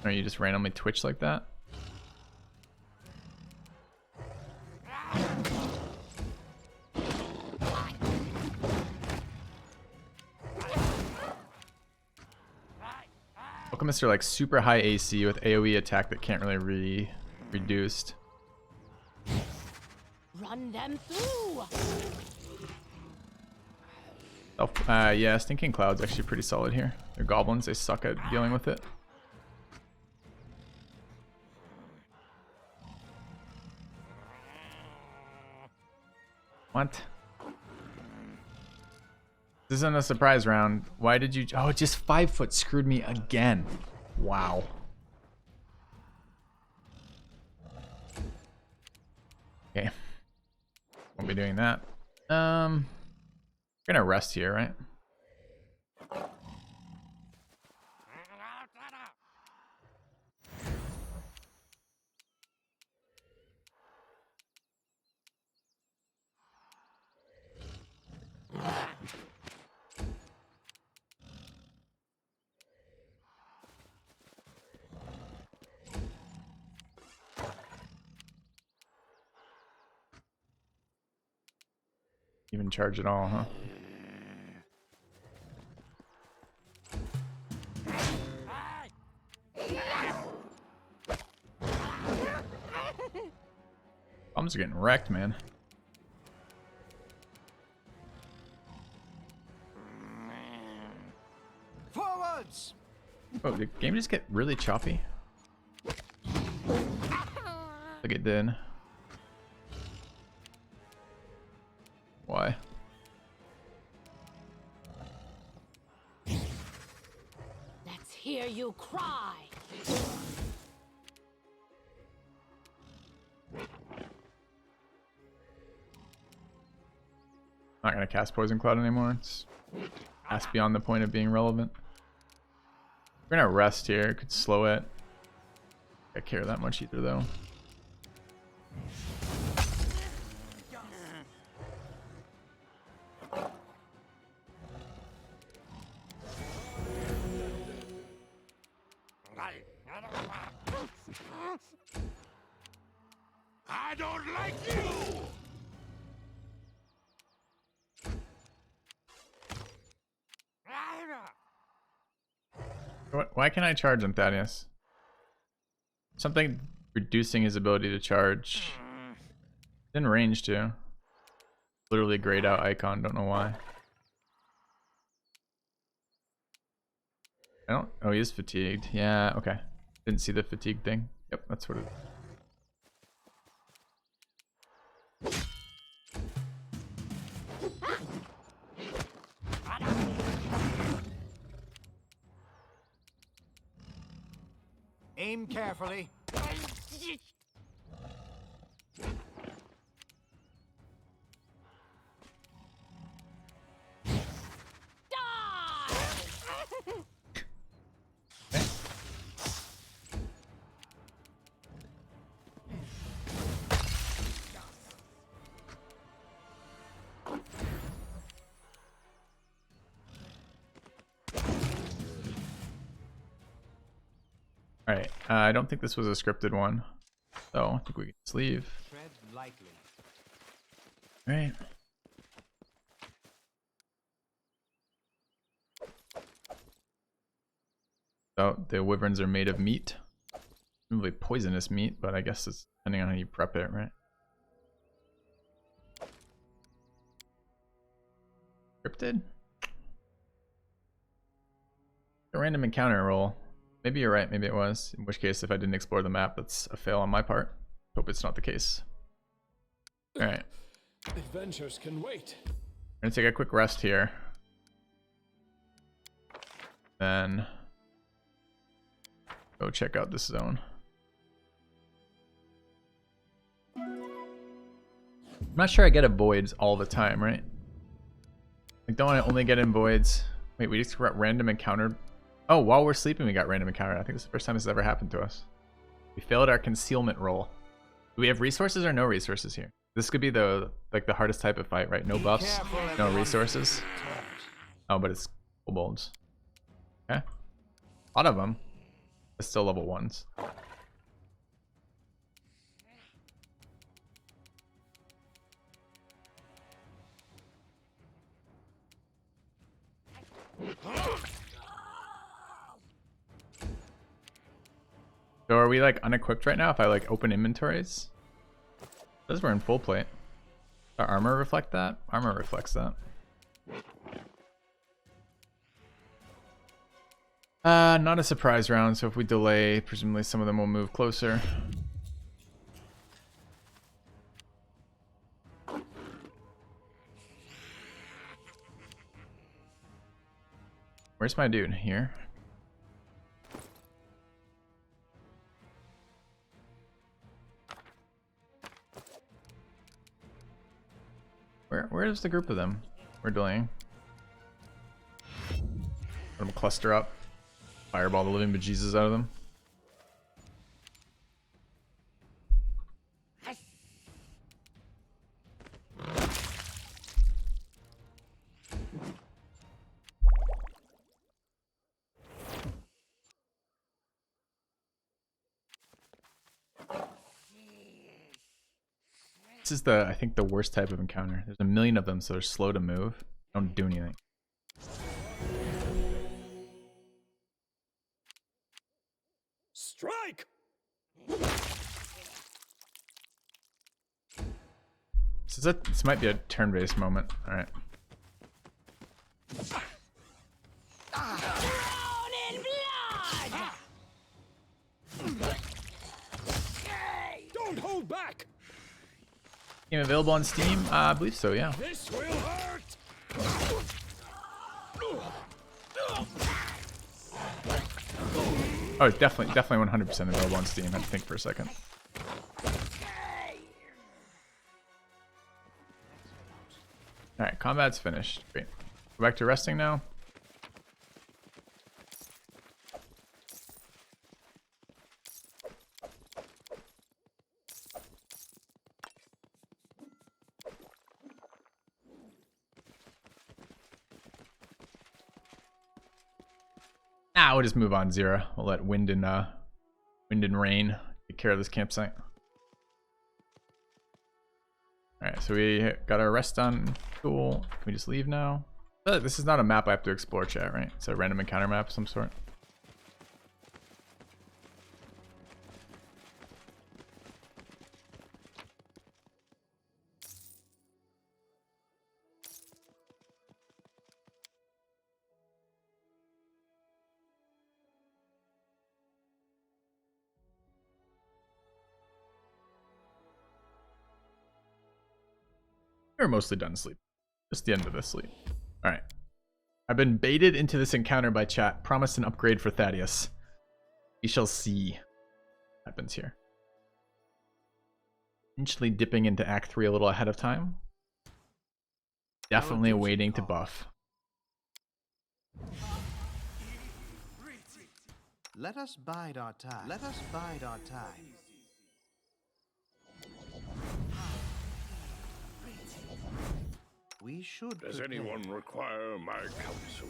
Or you just randomly twitch like that? Alchemists are like super high AC with AoE attack that can't really be reduced. Run them through! Yeah, Stinking Cloud's actually pretty solid here. They're goblins, they suck at dealing with it. What? This isn't a surprise round. Why did you... Oh, just 5 foot screwed me again. Wow. Okay. Won't be doing that. We're gonna rest here, right? Even charge at all, huh? Bombs are getting wrecked, man. Oh, did the game just get really choppy? Like it did. Why? Let's hear you cry. Not gonna cast Poison Cloud anymore. It's past beyond the point of being relevant. We're gonna rest here. Could slow it. I care that much either though. I don't like you! Why can't I charge him, Thaddeus? Something reducing his ability to charge. In range too. Literally grayed out icon, don't know why. I don't, oh, he is fatigued. Yeah, okay. Didn't see the fatigue thing. Yep, that's what it is. Aim carefully. Alright, I don't think this was a scripted one. So I think we can just leave. Tread lightly. Alright. So the wyverns are made of meat. Probably poisonous meat, but I guess it's depending on how you prep it, right? Scripted? A random encounter roll. Maybe you're right, maybe it was. In which case, if I didn't explore the map, that's a fail on my part. Hope it's not the case. Alright. Adventures can wait. We're gonna take a quick rest here. Then go check out this zone. I'm not sure I get a voids all the time, right? Like, don't I only get in voids? Wait, we just got random encounter. Oh, while we're sleeping, we got random encounter. I think it's the first time this has ever happened to us. We failed our concealment roll. Do we have resources or no resources here? This could be the the hardest type of fight, right? No buffs, no resources. Oh, but it's kobolds. Okay, a lot of them. It's still level 1s. So are we like unequipped right now if I like open inventories? It says we're in full plate. Does our armor reflect that? Armor reflects that. Not a surprise round, so if we delay, presumably some of them will move closer. Where's my dude? Here. Where's the group of them? We're delaying. Let them cluster up. Fireball the living bejesus out of them. This is I think the worst type of encounter. There's a million of them, so they're slow to move. Don't do anything. Strike! This might be a turn-based moment. All right. Drown in blood! Don't hold back. Game available on Steam? I believe so, yeah. This will hurt. Oh, it's definitely 100% available on Steam. I had to think for a second. Alright, combat's finished. Great. Go back to resting now. We'll just move on, Zira. We'll let wind and rain take care of this campsite. Alright, so we got our rest done. Cool. Can we just leave now? This is not a map I have to explore, chat, right? It's a random encounter map of some sort. We're mostly done sleep. Just the end of this sleep. Alright. I've been baited into this encounter by chat. Promised an upgrade for Thaddeus. We shall see what happens here. Potentially dipping into Act 3 a little ahead of time. Definitely waiting to buff. Let us bide our time. Let us bide our time. We should. Does prepare. anyone require my counsel?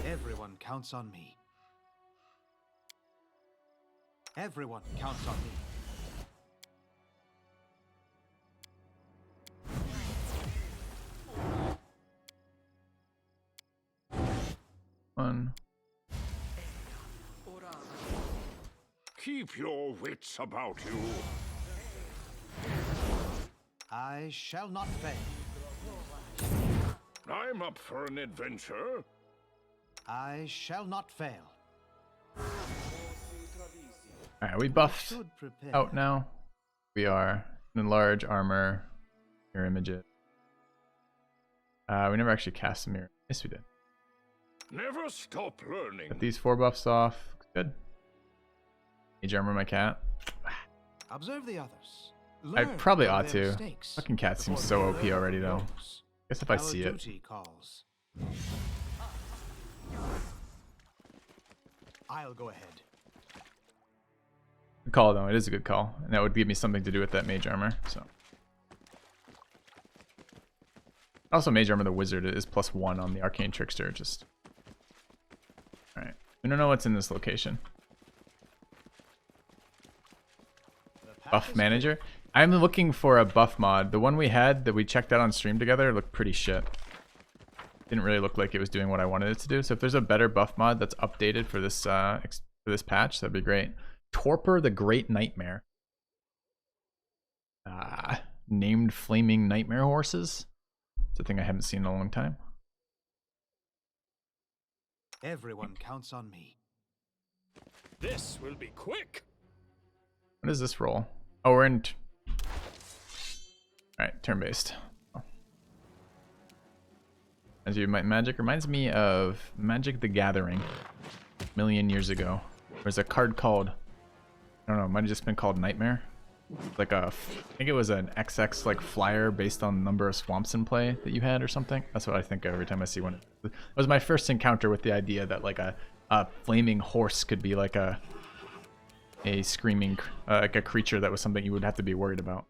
Everyone counts on me. Everyone counts on me. One. Keep your wits about you. I shall not fail. I'm up for an adventure. I shall not fail. Alright, we buffed Should prepare. out now. We are in large armor, mirror images. We never actually cast a mirror. Yes, we did. Never stop learning. Got these 4 buffs off. Looks good. Mage armor my cat. Observe the others. I Learn probably from ought their to. mistakes Fucking cat before seems so they OP already though. grows. Guess if I Our see it. duty calls. I'll go ahead. Good call though. It is a good call. And that would give me something to do with that mage armor. So. Also, mage armor the wizard is +1 on the Arcane Trickster. Just. Alright. We don't know what's in this location. Buff manager. I'm looking for a buff mod. The one we had that we checked out on stream together looked pretty shit. Didn't really look like it was doing what I wanted it to do. So if there's a better buff mod that's updated for this patch, that'd be great. Torpor the Great Nightmare. Named Flaming Nightmare Horses. It's a thing I haven't seen in a long time. Everyone counts on me. This will be quick. What is this roll? Oh, we're in. Alright, turn-based. As you might, Magic reminds me of Magic the Gathering a million years ago. There's a card called, I don't know, it might have just been called Nightmare. Like I think it was an XX like flyer based on the number of swamps in play that you had or something. That's what I think of every time I see one. It was my first encounter with the idea that like a flaming horse could be like a screaming like a creature that was something you would have to be worried about.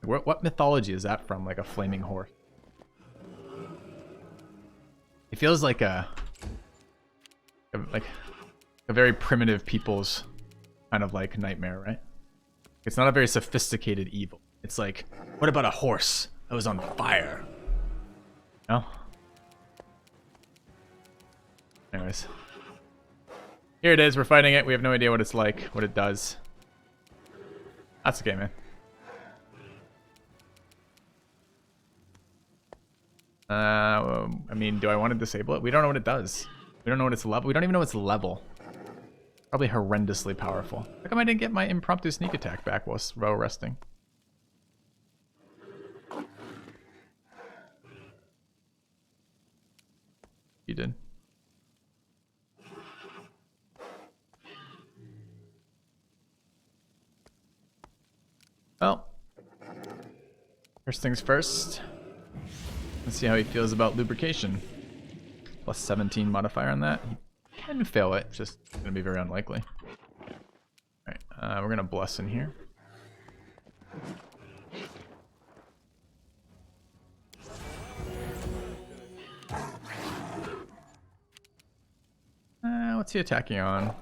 What mythology is that from? Like a flaming horse? It feels like a very primitive people's kind of like nightmare, right? It's not a very sophisticated evil. It's like, what about a horse that was on fire? No? Anyways. Here it is, we're fighting it. We have no idea what it's like, what it does. That's okay, man. I mean, do I want to disable it? We don't know what it does. We don't know what its level. We don't even know its level. Probably horrendously powerful. How come I didn't get my impromptu sneak attack back while resting? You did. Well, first things first. Let's see how he feels about lubrication. Plus 17 modifier on that. He can fail it, just gonna be very unlikely. Alright, we're gonna bless in here. What's he attacking on?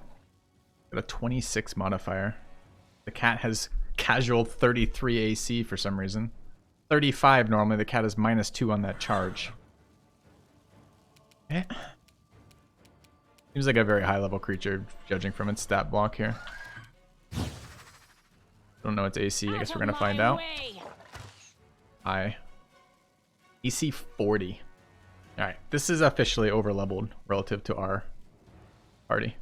Got a 26 modifier. The cat has casual 33 AC for some reason. 35 normally, the cat is -2 on that charge. Eh. Seems like a very high level creature, judging from its stat block here. Don't know its AC, I guess we're gonna find out. High. AC 40. Alright, this is officially over leveled relative to our party.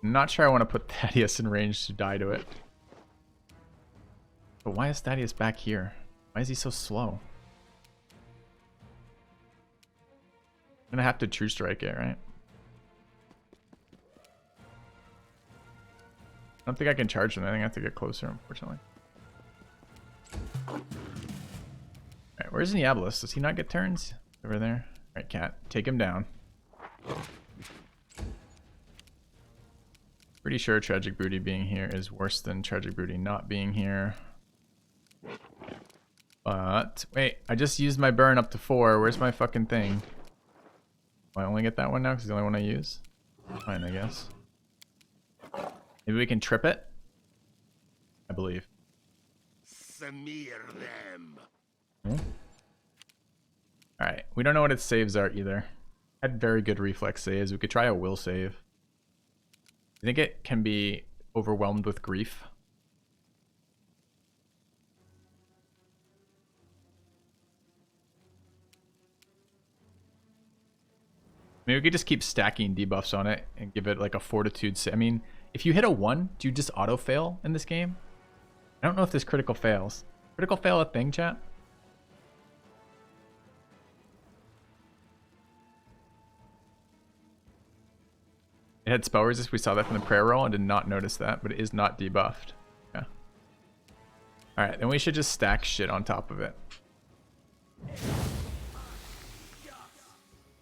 Not sure I want to put Thaddeus in range to die to it. But why is Thaddeus back here? Why is he so slow? I'm gonna have to true strike it, right? I don't think I can charge him. I think I have to get closer, unfortunately. Alright, where's Diablos? Does he not get turns? Over there. Alright, cat. Take him down. Pretty sure Tragic Broody being here is worse than Tragic Broody not being here. But, wait, I just used my burn up to 4. Where's my fucking thing? Do I only get that one now because it's the only one I use? Fine, I guess. Maybe we can trip it? I believe. Smear them. Alright, we don't know what its saves are either. Had very good reflex saves. We could try a will save. I think it can be overwhelmed with grief. Maybe we could just keep stacking debuffs on it and give it like a fortitude. I mean, if you hit a 1, do you just auto fail in this game? I don't know if this critical fails. Critical fail a thing, chat? It had spell resist. We saw that from the prayer roll and did not notice that, but it is not debuffed. Yeah. Alright, then we should just stack shit on top of it.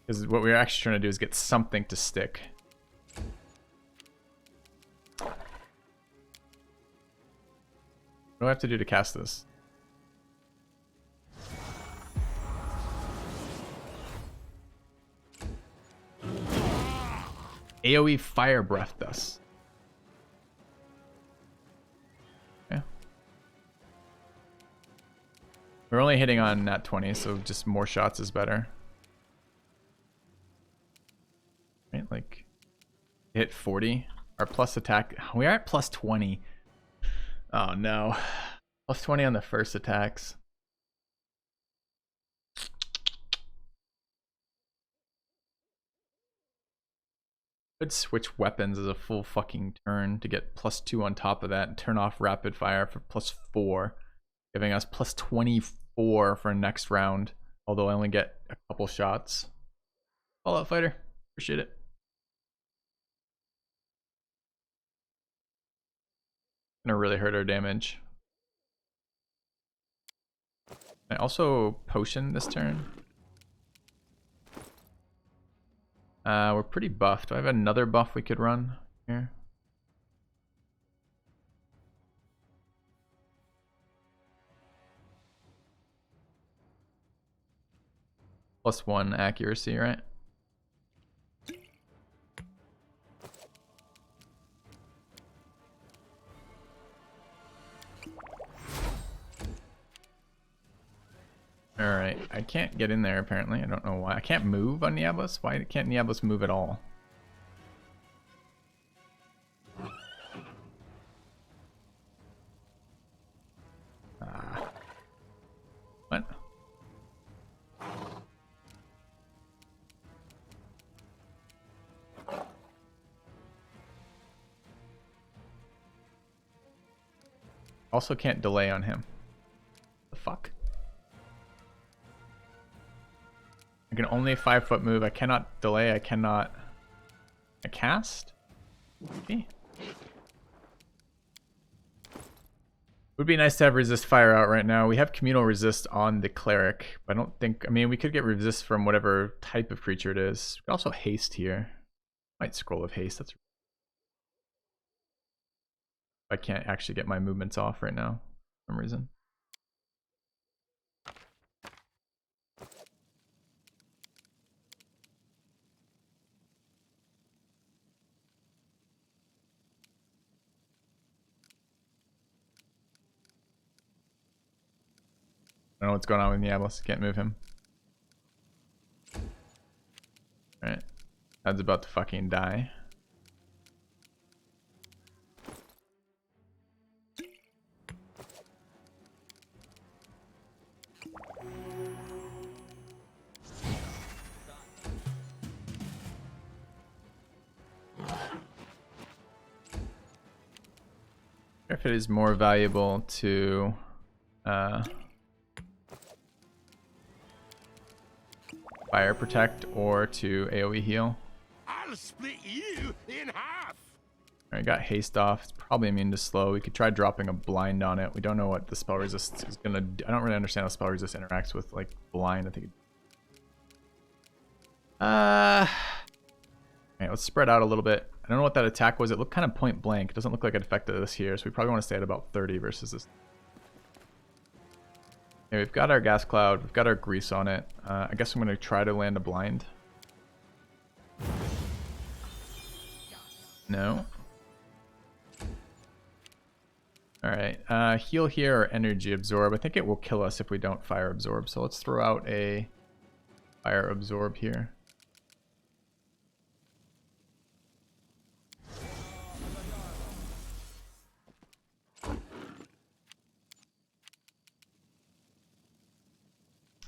Because what we're actually trying to do is get something to stick. What do I have to do to cast this? AoE Fire Breath us. Yeah. We're only hitting on nat 20, so just more shots is better. Right, like hit 40. Our plus attack. We are at plus 20. Oh no. Plus 20 on the first attacks. Could switch weapons as a full fucking turn to get plus 2 on top of that and turn off rapid fire for plus 4, giving us plus 24 for next round, although I only get a couple shots. Fallout Fighter, appreciate it. Gonna really hurt our damage. I also potion this turn. We're pretty buffed. Do I have another buff we could run here? +1 accuracy, right? Alright, I can't get in there apparently. I don't know why. I can't move on Diablos? Why can't Diablos move at all? Ah. Also can't delay on him. The fuck? I can only 5-foot move. I cannot delay. I cannot... I cast? Okay. Would be nice to have resist fire out right now. We have communal resist on the cleric, but I don't think... I mean, we could get resist from whatever type of creature it is. We could also haste here. Might scroll of haste. That's... I can't actually get my movements off right now for some reason. I don't know what's going on with Diablos. Can't move him. Alright. Dad's about to fucking die. If it is more valuable to fire protect or to AoE heal. I'll split you in half. Alright, got haste off. It's probably immune to slow. We could try dropping a blind on it. We don't know what the spell resist is gonna do. I don't really understand how spell resist interacts with like blind. I think alright, let's spread out a little bit. I don't know what that attack was. It looked kind of point blank. It doesn't look like it affected us here, so we probably want to stay at about 30 versus this. Okay, we've got our gas cloud. We've got our grease on it. I guess I'm going to try to land a blind. No. Alright, heal here or energy absorb. I think it will kill us if we don't fire absorb, so let's throw out a fire absorb here.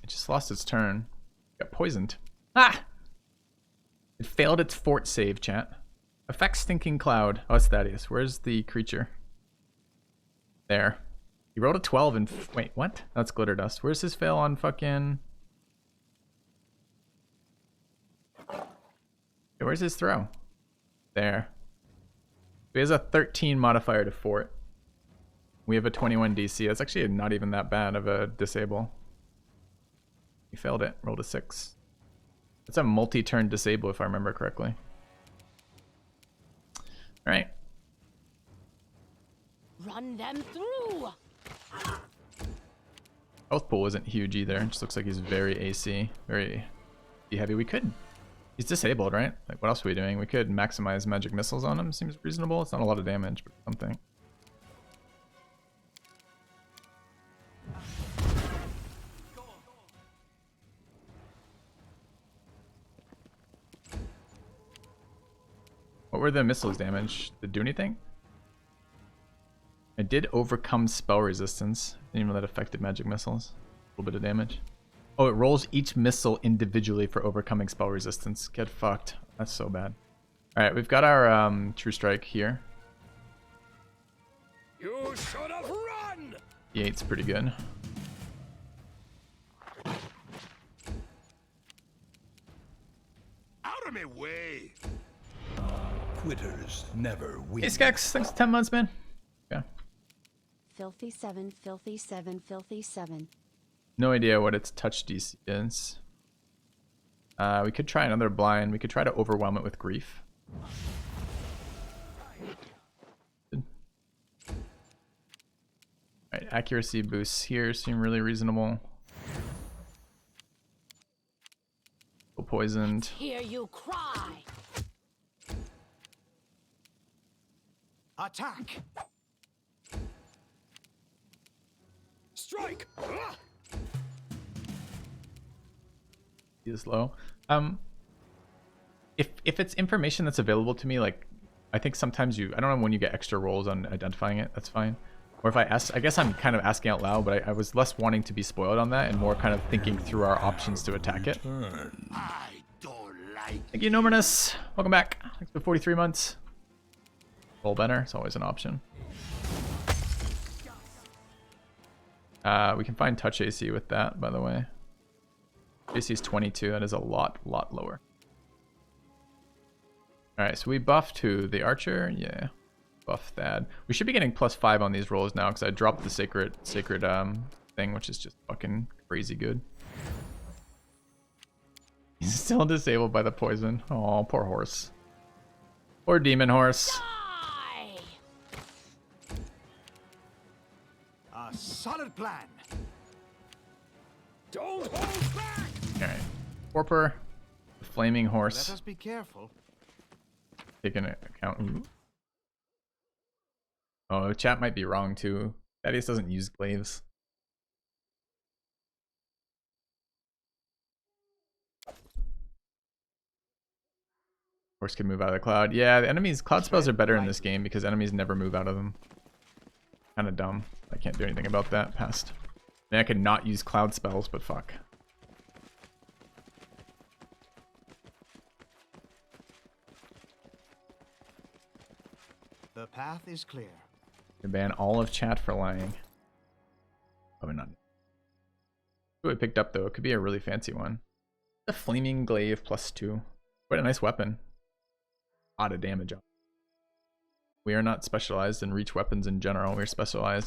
It just lost its turn. Got poisoned. Ah! It failed its fort save, chat. Affect Stinking Cloud. Oh, it's Thaddeus. Where's the creature? There. He rolled a 12 and... Wait, what? That's Glitter Dust. Where's his fail on fucking... Okay, where's his throw? There. He has a 13 modifier to fort. We have a 21 DC. That's actually not even that bad of a disable. He failed it. Rolled a 6. It's a multi-turn disable if I remember correctly. Alright. Run them through. Health pool isn't huge either. It just looks like he's very AC. Very heavy. We could... He's disabled, right? Like, what else are we doing? We could maximize magic missiles on him. Seems reasonable. It's not a lot of damage, but something. What were the missiles damage? Did it do anything? I did overcome spell resistance. Didn't even know that affected magic missiles. A little bit of damage. Oh, it rolls each missile individually for overcoming spell resistance. Get fucked. That's so bad. Alright, we've got our True Strike here. You should have run. E8's pretty good. Out of my way. Quitters never win. Hey Skex, thanks for 10 months, man. Yeah. Filthy 7, filthy 7, filthy 7. No idea what its touch DC is. We could try another blind. We could try to overwhelm it with grief. Alright, accuracy boosts here seem really reasonable. Poisoned. Hear you cry. Attack! Strike. He is low. If it's information that's available to me, like I think sometimes I don't know when you get extra rolls on identifying it. That's fine. Or if I ask, I guess I'm kind of asking out loud, but I was less wanting to be spoiled on that and more kind of thinking through our options to attack it. I don't like. Thank you, Nominus. Welcome back. Thanks for 43 months. Roll better. It's always an option. We can find touch AC with that, by the way. AC is 22. That is a lot lower. Alright, so we buffed who? The archer? Yeah. Buff Thad. We should be getting +5 on these rolls now because I dropped the sacred thing, which is just fucking crazy good. He's still disabled by the poison. Oh, poor horse. Poor demon horse. Die! A solid plan. Don't hold back! Alright. Warper. The flaming Let horse. us be careful. Take into account. Ooh. Oh, chat might be wrong too. Thaddeus doesn't use glaives. Horse can move out of the cloud. Yeah, the enemies cloud spells are better in this game because enemies never move out of them. Kind of dumb. I can't do anything about that past. I mean, I could not use cloud spells, but fuck. The path is clear. You ban all of chat for lying. Probably not. Who I picked up though? It could be a really fancy one. The flaming glaive +2. Quite a nice weapon. A lot of damage. We are not specialized in reach weapons in general. We're specialized